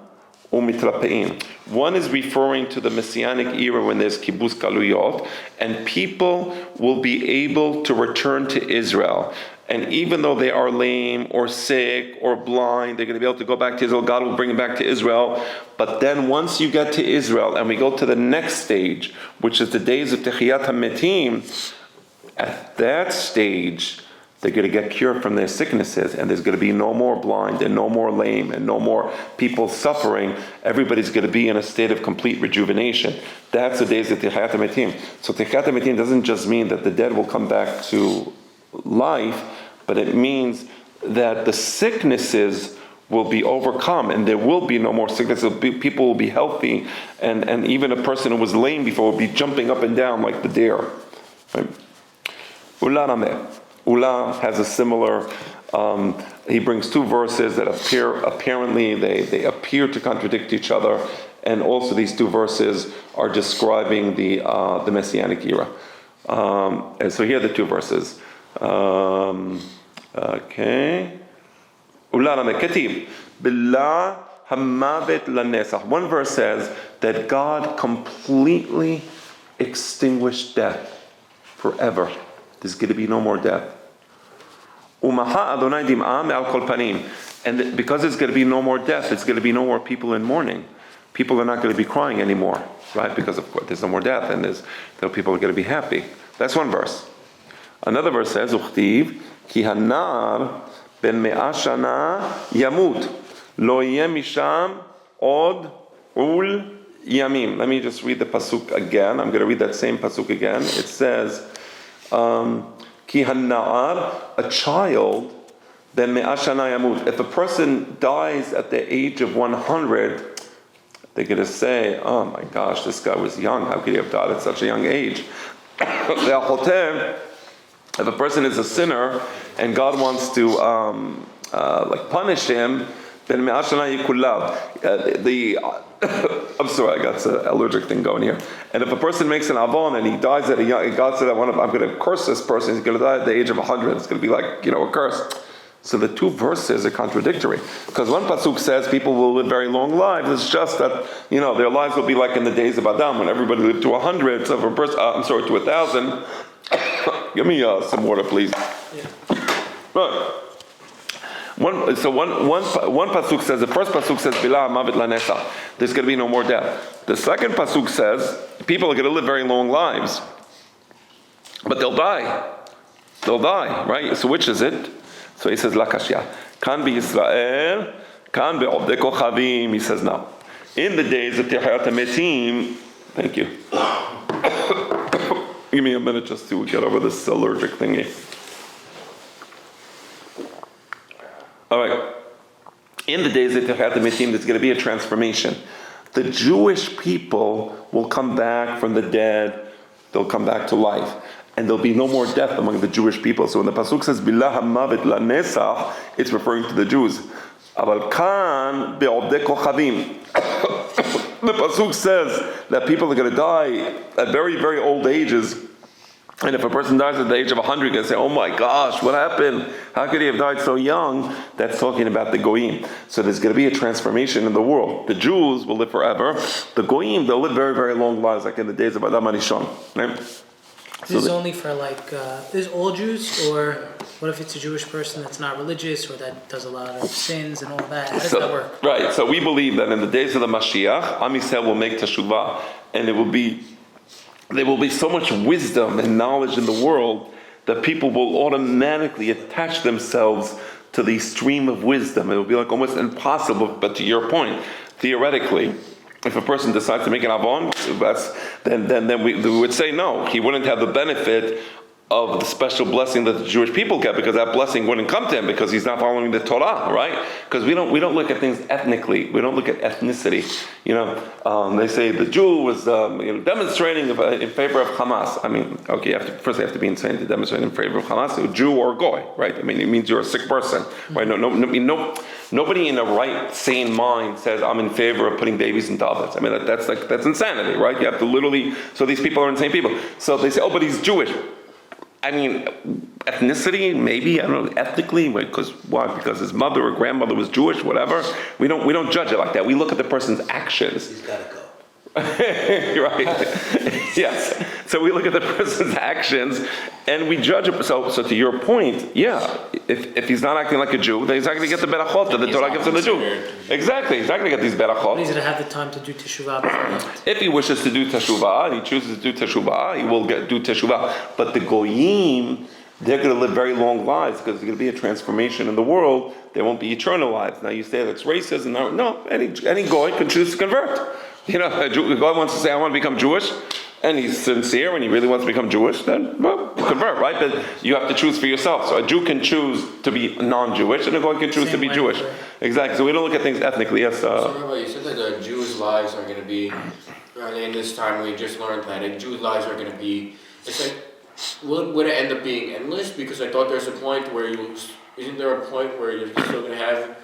umitrapein. One is referring to the Messianic era when there's kibbutz galuyot, and people will be able to return to Israel. And even though they are lame or sick or blind, they're going to be able to go back to Israel. God will bring them back to Israel. But then once you get to Israel and we go to the next stage, which is the days of Techiyat HaMetim, at that stage, they're going to get cured from their sicknesses, and there's going to be no more blind and no more lame and no more people suffering. Everybody's going to be in a state of complete rejuvenation. That's the days of Techiyat HaMetim. So Techiyat HaMetim doesn't just mean that the dead will come back to life, but it means that the sicknesses will be overcome, and there will be no more sickness. People will be healthy, and even a person who was lame before will be jumping up and down like the deer. Right? Ula has a similar, he brings two verses that apparently they appear to contradict each other, and also these two verses are describing the Messianic era. And so here are the two verses. Okay. Ula rame ketib billah hamavet lanesach. One verse says that God completely extinguished death forever. There's going to be no more death. Umaha Adonai dim'ah me'al kol panim. And because there's going to be no more death, there's going to be no more people in mourning. People are not going to be crying anymore, right? Because of course there's no more death, and people are going to be happy. That's one verse. Another verse says, Uchtiv ki hanar ben me'ah shana yamut lo yeh misham od ul yamim. Let me just read the pasuk again. I'm going to read that same pasuk again. It says, Ki hana'ar, a child, then me'ah shana yamut. If a person dies at the age of 100, they're going to say, oh my gosh, this guy was young. How could he have died at such a young age? If a person is a sinner and God wants to punish him, then me'ah shana yikullav. I'm sorry, I got an allergic thing going here. And if a person makes an avon and he dies at a young, God said, I'm going to curse this person. He's going to die at the age of 100. It's going to be like, a curse. So the two verses are contradictory. Because one pasuk says people will live very long lives. It's just that, their lives will be like in the days of Adam when everybody lived to 100. So if a person, to 1,000. Give me some water, please. Yeah. Right. One pasuk says, the first pasuk says, Bila mavet lanesa. There's going to be no more death. The second pasuk says, people are going to live very long lives. But they'll die. They'll die, right? So which is it? So he says, Lakashya. Kan be Israel, kan be obde kochavim. He says, no. In the days of Techiyat HaMetim, thank you. Give me a minute just to get over this allergic thingy. All right. In the days of Techiyat HaMetim, there's going to be a transformation. The Jewish people will come back from the dead. They'll come back to life. And there'll be no more death among the Jewish people. So when the pasuk says, Billah hamavet lanesach, it's referring to the Jews. Aval kan be'obdei kochavim. The pasuk says that people are going to die at very, very old ages. And if a person dies at the age of 100, you're going to say, oh my gosh, what happened? How could he have died so young? That's talking about the Goyim. So there's going to be a transformation in the world. The Jews will live forever. The Goyim, they'll live very, very long lives, like in the days of Adam HaRishon. Right? This is only for there's all Jews, or what if it's a Jewish person that's not religious or that does a lot of sins and all that? How does that work? Right, so we believe that in the days of the Mashiach, Am Yisrael will make teshuvah, and there will be so much wisdom and knowledge in the world that people will automatically attach themselves to the stream of wisdom. It will be like almost impossible, but to your point, theoretically, if a person decides to make an avon, then we would say no. He wouldn't have the benefit of the special blessing that the Jewish people get, because that blessing wouldn't come to him because he's not following the Torah, right? Because we don't look at things ethnically. We don't look at ethnicity. They say the Jew was demonstrating in favor of Hamas. I mean, okay, first you have to be insane to demonstrate in favor of Hamas. A Jew or a goy, right? I mean, it means you're a sick person, right? Nobody in a right, sane mind says I'm in favor of putting babies in tablets. I mean, that's insanity, right? You have to literally. So these people are insane people. So they say, oh, but he's Jewish. I mean, ethnicity, maybe, I don't know, ethnically, because why? Because his mother or grandmother was Jewish, whatever. We don't judge it like that. We look at the person's actions. He's got to go. Right. Yes. So we look at the person's actions and we judge it. So to your point, yeah, if he's not acting like a Jew, then he's not going to get the berachot that the Torah gives to the Jew. Exactly. He's not going to get these berachot. He's going to have the time to do teshuvah before that. If he wishes to do teshuvah and he chooses to do teshuvah, he will do teshuvah. But the goyim, they're going to live very long lives because there's going to be a transformation in the world. There won't be eternal lives. Now you say that's racism. No, any goy can choose to convert. You know, a guy wants to say, I want to become Jewish, and he's sincere and he really wants to become Jewish, then, well, convert, right? But you have to choose for yourself. So a Jew can choose to be non-Jewish, and a guy can choose to be Jewish. Exactly. So we don't look at things ethnically. Yes. So, Rabbi, you said that the Jews' lives are going to be, in this time we just learned that Jews' lives are going to be, it's like, would it end up being endless? Because I thought there's a point where isn't there a point where you're still going to have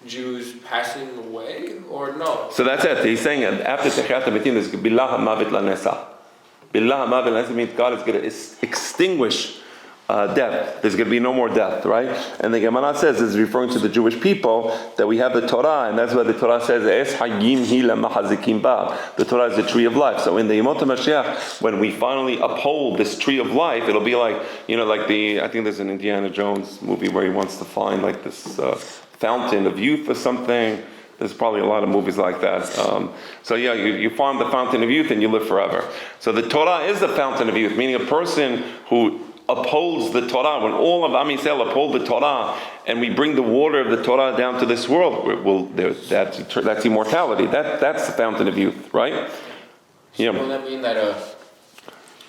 Jews passing away, or no? So that's it. He's saying after Techiyat HaMetim, there's Bilah HaMavet LaNesa. Bilah HaMavet LaNesa means God is going to extinguish death. There's going to be no more death, right? And the Gemara says, it's referring to the Jewish people, that we have the Torah, and that's why the Torah says, Es Hayim Hi LaMachazikim Ba. The Torah is the tree of life. So in the Yemot HaMashiach, when we finally uphold this tree of life, it'll be like, like I think there's an Indiana Jones movie where he wants to find like this fountain of youth or something. There's probably a lot of movies like that. So yeah, you find the fountain of youth and you live forever. So the Torah is the fountain of youth, meaning a person who upholds the Torah. When all of Am Yisrael uphold the Torah, and we bring the water of the Torah down to this world, that's immortality. That's the fountain of youth, right? So will that mean that a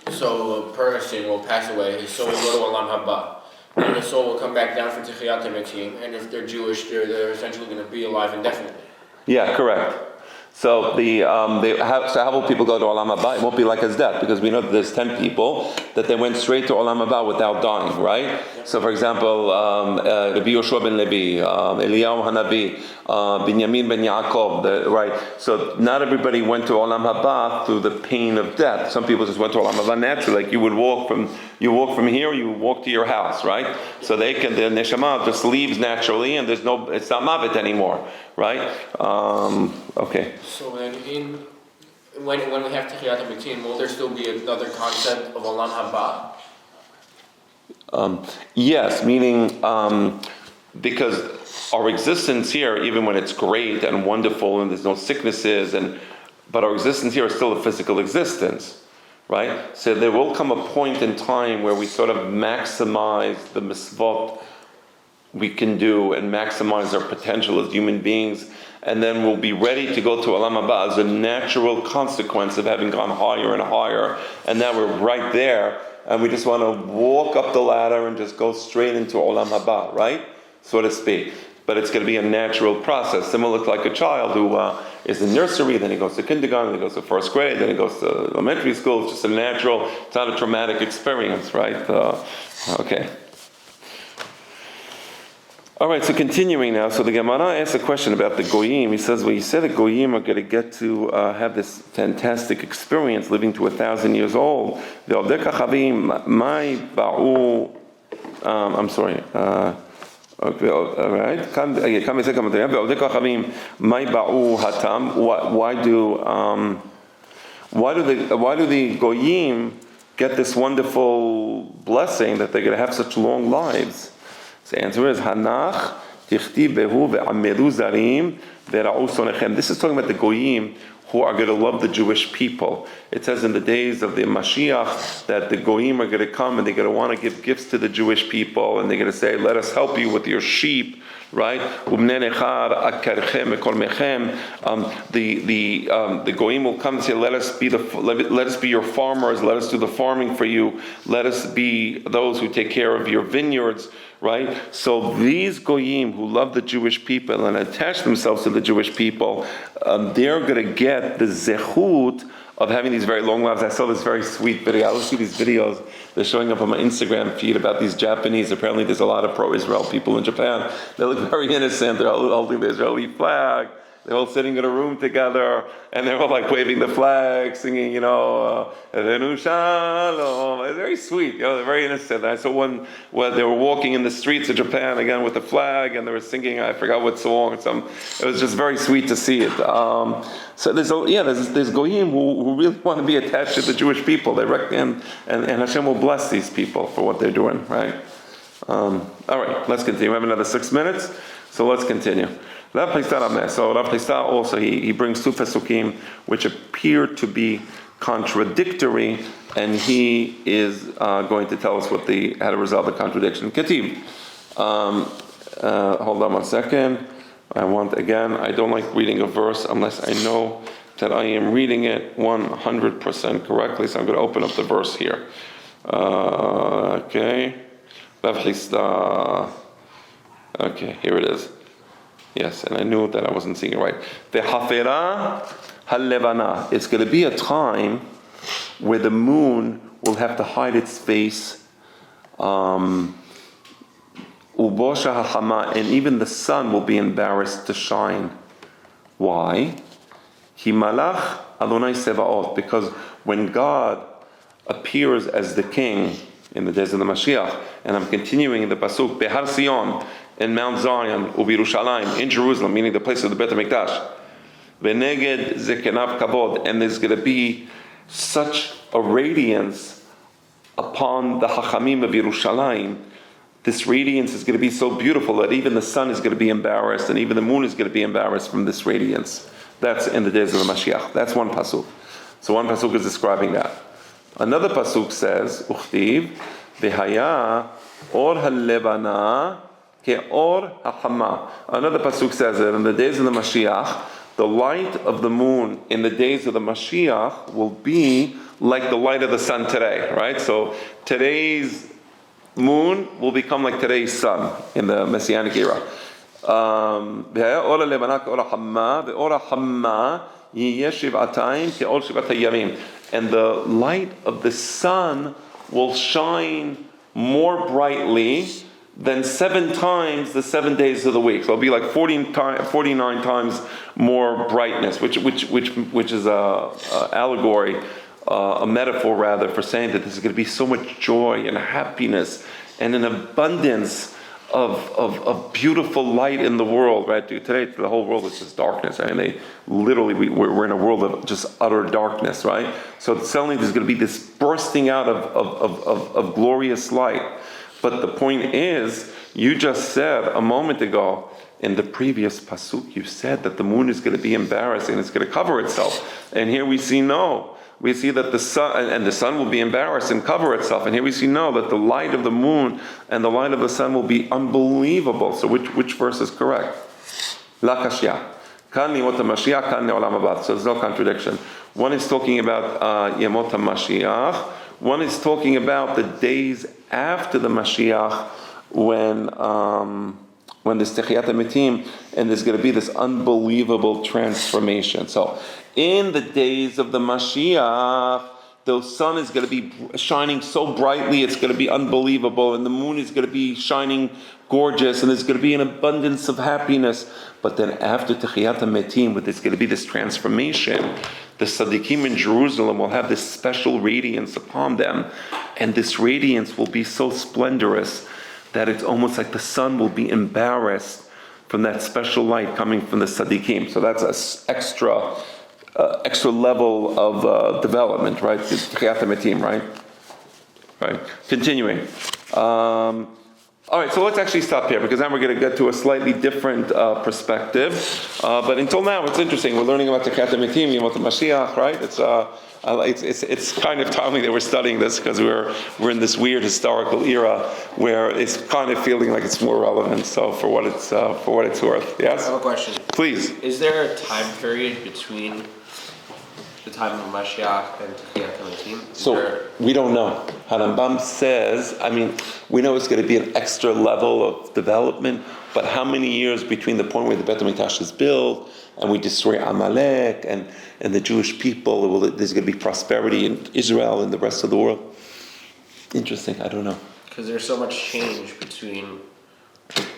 person will pass away, his soul will go to Olam Haba, and the soul will come back down for Techiyat HaMetim, and if they're Jewish, they're essentially going to be alive indefinitely? Yeah, correct. So how will people go to Olam Haba? It won't be like his death, because we know that there's 10 people that they went straight to Olam Haba without dying, right? Yep. So for example, Rabbi Yoshua ben Levi, Eliyahu Hanabi, Binyamin ben Yaakov, right? So not everybody went to Olam Haba through the pain of death. Some people just went to Olam Haba naturally, like you walk from here, you walk to your house, right? So the neshama just leaves naturally, and it's not mavet anymore, right? Okay. So then, when we have Techiyat HaMetim, will there still be another concept of Olam Haba? Yes, meaning because our existence here, even when it's great and wonderful and there's no sicknesses, but our existence here is still a physical existence, right? So there will come a point in time where we sort of maximize the mitzvot we can do and maximize our potential as human beings, and then we'll be ready to go to Olam Haba as a natural consequence of having gone higher and higher, and now we're right there, and we just want to walk up the ladder and just go straight into Olam Haba, right? So to speak. But it's going to be a natural process, similar to like a child who is in nursery, then he goes to kindergarten, then he goes to first grade, then he goes to elementary school. It's just a natural, it's not a traumatic experience, right? Okay. All right, so continuing now. So the Gemara asks a question about the Goyim. He says, well, you said the Goyim are going to get to have this fantastic experience living to 1,000 years old. I'm sorry. Okay, all right. Why do the Goyim get this wonderful blessing that they're going to have such long lives? The answer is Hanach Tichti Behu ve'Ameru Zarim ve'Ra'u Sonechem. This is talking about the Goyim who are going to love the Jewish people. It says in the days of the Mashiach that the Goyim are going to come and they're going to want to give gifts to the Jewish people, and they're going to say, let us help you with your sheep, right? The Goyim will come and say, let us be your farmers, let us do the farming for you, let us be those who take care of your vineyards, right? So these Goyim who love the Jewish people and attach themselves to the Jewish people, they're going to get the zechut of having these very long lives. I saw this very sweet video. I see these videos. They're showing up on my Instagram feed about these Japanese. Apparently there's a lot of pro-Israel people in Japan. They look very innocent. They're holding the Israeli flag. They're all sitting in a room together, and they're all like waving the flag, singing, Elenu Shalom. It's very sweet, they're very innocent. I saw one where they were walking in the streets of Japan again with the flag, and they were singing, I forgot what song. It was just very sweet to see it. So there's goyim who really want to be attached to the Jewish people. They reckon, and Hashem will bless these people for what they're doing, right? All right, let's continue. We have another 6 minutes, so let's continue. So Rav Chisda also, he brings two pesukim which appear to be contradictory, and he is going to tell us how to resolve the contradiction. Ketiv. Hold on one second. I don't like reading a verse unless I know that I am reading it 100% correctly, so I'm going to open up the verse here. Okay. Rav Chisda. Okay, here it is. Yes, and I knew that I wasn't seeing it right. V'hafera halevana. It's going to be a time where the moon will have to hide its face. Ubosha hachama, and even the sun will be embarrassed to shine. Why? Himalach Adonai Sevaot. Because when God appears as the king in the days of the Mashiach, and I'm continuing in the pasuk Behar Sion, in Mount Zion, Ubirushalayim, in Jerusalem, meaning the place of the Beit HaMikdash, V'neged Zekenav Kavod, and there's going to be such a radiance upon the Hachamim of Yerushalayim. This radiance is going to be so beautiful that even the sun is going to be embarrassed, and even the moon is going to be embarrassed from this radiance. That's in the days of the Mashiach. That's one pasuk. So one pasuk is describing that. Another pasuk says, Uchtiv, V'haya or halevana ke'or hachama. Another pasuk says that in the days of the Mashiach, the light of the moon in the days of the Mashiach will be like the light of the sun today, right? So today's moon will become like today's sun in the Messianic era. And the light of the sun will shine more brightly than 7 times the 7 days of the week. So it'll be like 49 times more brightness, which is a allegory, a metaphor rather, for saying that there's going to be so much joy and happiness and an abundance of beautiful light in the world, right? Today, the whole world is just darkness. I mean, we're in a world of just utter darkness, right? So suddenly there's going to be this bursting out of glorious light. But the point is, you just said a moment ago, in the previous pasuk, you said that the moon is going to be embarrassed and it's going to cover itself. And here we see no. We see that the sun will be embarrassed and cover itself. And here we see no, that the light of the moon and the light of the sun will be unbelievable. So which verse is correct? La kashya. Kan yemot HaMashiach, kan le'olam haba. So there's no contradiction. One is talking about Yemot HaMashiach. One is talking about the days after the Mashiach when there's Techiyat HaMetim and there's going to be this unbelievable transformation. So in the days of the Mashiach, the sun is going to be shining so brightly, it's going to be unbelievable, and the moon is going to be shining gorgeous, and there's going to be an abundance of happiness. But then after Techiyat HaMetim, there's going to be this transformation. The Tzaddikim in Jerusalem will have this special radiance upon them, and this radiance will be so splendorous that it's almost like the sun will be embarrassed from that special light coming from the Tzaddikim. So that's an extra level of development, right? It's Techiyat HaMetim, right? Right. Continuing. All right, so let's actually stop here, because now we're going to get to a slightly different perspective. But until now, it's interesting. We're learning about Techiyat HaMetim, Yemot HaMashiach, right? It's kind of timely that we're studying this, because we're in this weird historical era where it's kind of feeling like it's more relevant. So for what it's worth, yes. I have a question. Please. Is there a time period between the time of Mashiach and Techiyat HaMetim? So we don't know. Harambam says, we know it's going to be an extra level of development, but how many years between the point where the Beit HaMikdash is built and we destroy Amalek and the Jewish people, there's going to be prosperity in Israel and the rest of the world? Interesting, I don't know. Because there's so much change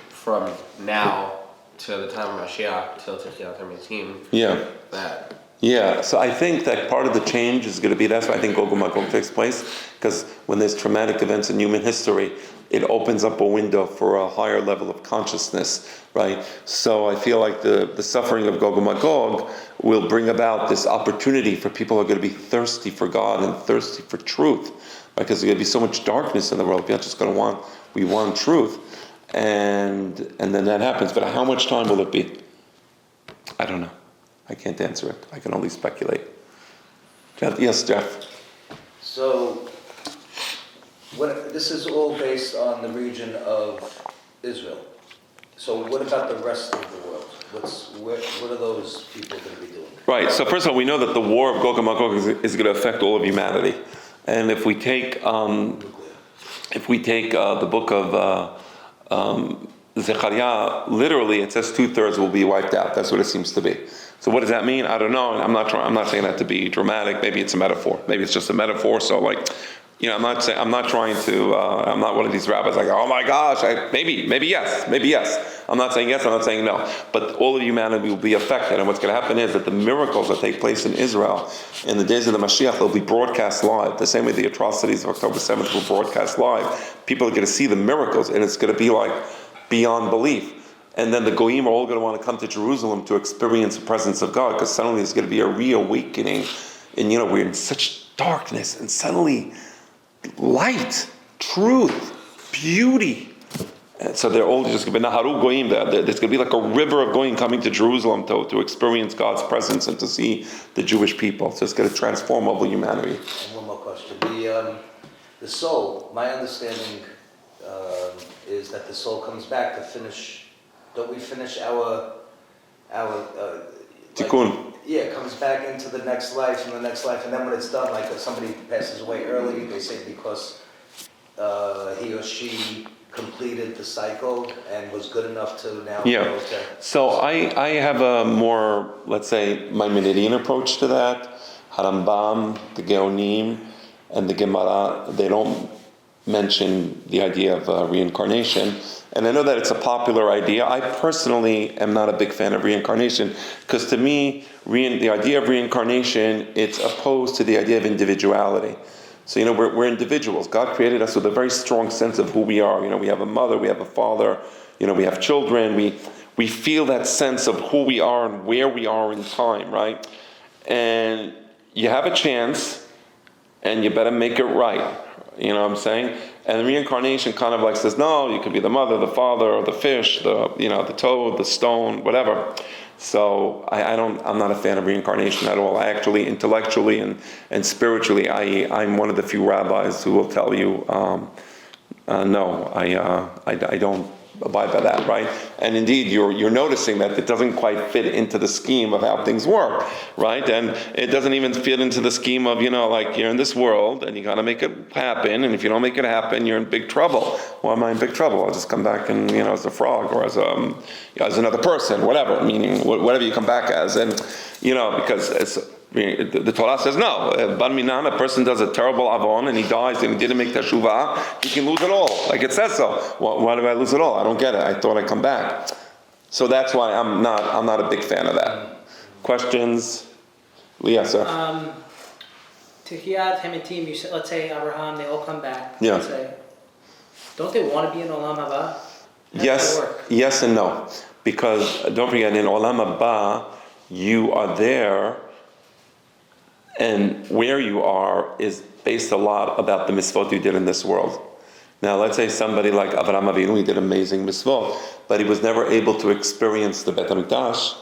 from now to the time of Mashiach till Techiyat HaMetim. Yeah. That. Yeah, so I think that part of the change is going to be, that's why I think Gog and Magog takes place, because when there's traumatic events in human history, it opens up a window for a higher level of consciousness, right? So I feel like the suffering of Gog and Magog will bring about this opportunity for people who are going to be thirsty for God and thirsty for truth, right? Because there's going to be so much darkness in the world. People are just going to we want truth. And then that happens. But how much time will it be? I don't know. I can't answer it. I can only speculate. Jeff, yes, Jeff. So, this is all based on the region of Israel. So what about the rest of the world? What are those people going to be doing? Right. So first of all, we know that the war of Gog and Magog is going to affect all of humanity. And if we take the book of Zechariah, literally it says 2/3 will be wiped out. That's what it seems to be. So what does that mean? I don't know. I'm not saying that to be dramatic. Maybe it's a metaphor. Maybe it's just a metaphor. So I'm not trying to. I'm not one of these rabbis like, oh my gosh, maybe yes. I'm not saying yes. I'm not saying no. But all of humanity will be affected. And what's going to happen is that the miracles that take place in Israel in the days of the Mashiach, they'll be broadcast live. The same way the atrocities of October 7th were broadcast live. People are going to see the miracles, and it's going to be like beyond belief. And then the Goyim are all going to want to come to Jerusalem to experience the presence of God, because suddenly there's going to be a reawakening. And we're in such darkness, and suddenly light, truth, beauty. And so they're all just going to be Naharu Goyim. There's going to be like a river of Goyim coming to Jerusalem to experience God's presence and to see the Jewish people. So it's going to transform all humanity. And one more question. The soul, my understanding is that the soul comes back to finish. Don't we finish our Tikkun? It comes back into the next life and the next life, and then when it's done, like if somebody passes away early, they say because he or she completed the cycle and was good enough to now go to... So I have a more, let's say, Maimonidean approach to that. Harambam, the Geonim, and the Gemara, they don't mention the idea of reincarnation. And I know that it's a popular idea. I personally am not a big fan of reincarnation, because to me, the idea of reincarnation, it's opposed to the idea of individuality. So, we're individuals. God created us with a very strong sense of who we are. We have a mother, we have a father, we have children. We feel that sense of who we are and where we are in time, right? And you have a chance, and you better make it right. You know what I'm saying? And reincarnation kind of like says, no, you could be the mother, the father, or the fish, the toad, the stone, whatever. So I'm not a fan of reincarnation at all. I actually, intellectually and spiritually, I'm one of the few rabbis who will tell you, no, I don't abide by that, right? And indeed, you're noticing that it doesn't quite fit into the scheme of how things work, right? And it doesn't even fit into the scheme of, like you're in this world and you got to make it happen. And if you don't make it happen, you're in bbig trouble. Why am I in big trouble? I'll just come back and, as a frog or as another person, whatever, meaning whatever you come back as. And, because it's, the Torah says no. Bar minan, a person does a terrible avon and he dies and he didn't make teshuvah, he can lose it all. Like it says so. Why do I lose it all? I don't get it. I thought I'd come back. So that's why I'm not a big fan of that. Questions? Leah, sir. Techiyat HaMetim, you said, let's say Abraham, they all come back. Yeah. Let's say, don't they want to be in Olam Haba? Yes and no. Because don't forget, in Olam Haba, you are there, and where you are is based a lot about the mitzvot you did in this world. Now, let's say somebody like Avraham Avinu, he did amazing mitzvot, but he was never able to experience the Bet HaMikdash.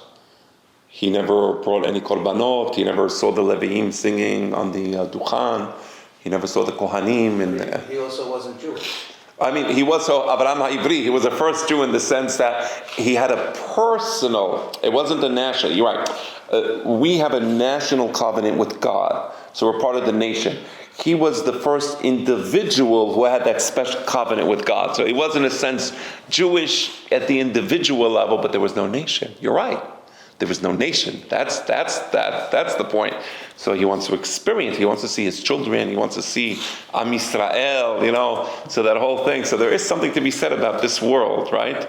He never brought any korbanot. He never saw the Leviim singing on the Duchan. He never saw the Kohanim. He also wasn't Jewish. He was Avraham HaIvri. He was the first Jew in the sense that he had a personal, it wasn't a national, you're right. We have a national covenant with God, so we're part of the nation. He was the first individual who had that special covenant with God. So he was, in a sense, Jewish at the individual level, but there was no nation. You're right. There was no nation. That's the point. So he wants to experience. He wants to see his children. He wants to see Am Yisrael. So that whole thing. So there is something to be said about this world, right?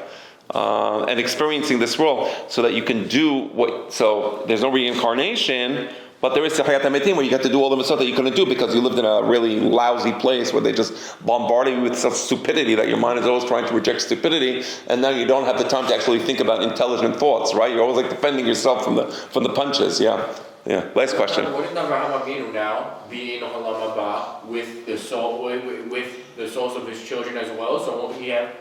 and experiencing this world, so that you can do what. So there's no reincarnation, but there is Tahiyat HaMetim, where you get to do all the mitzvot that you couldn't do because you lived in a really lousy place where they just bombarded you with such stupidity that your mind is always trying to reject stupidity, and now you don't have the time to actually think about intelligent thoughts, right? You're always like defending yourself from the punches. Yeah. Last question. Wouldn't Avraham Avinu now be in Olam Haba with the soul, with the souls of his children as well? So won't he have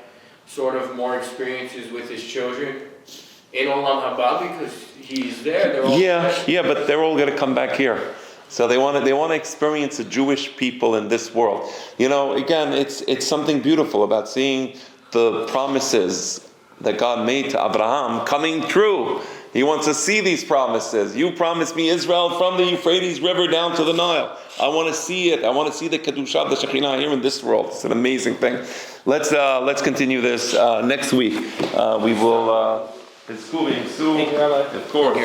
sort of more experiences with his children in Olam Haba because he's there? They're all But they're all going to come back here. So they want to experience the Jewish people in this world. Again, it's something beautiful about seeing the promises that God made to Abraham coming true. He wants to see these promises. You promised me Israel from the Euphrates River down to the Nile. I want to see it. I want to see the Kedusha, the Shekhinah here in this world. It's an amazing thing. Let's continue this next week. We will. It's schooling. Sue, of course.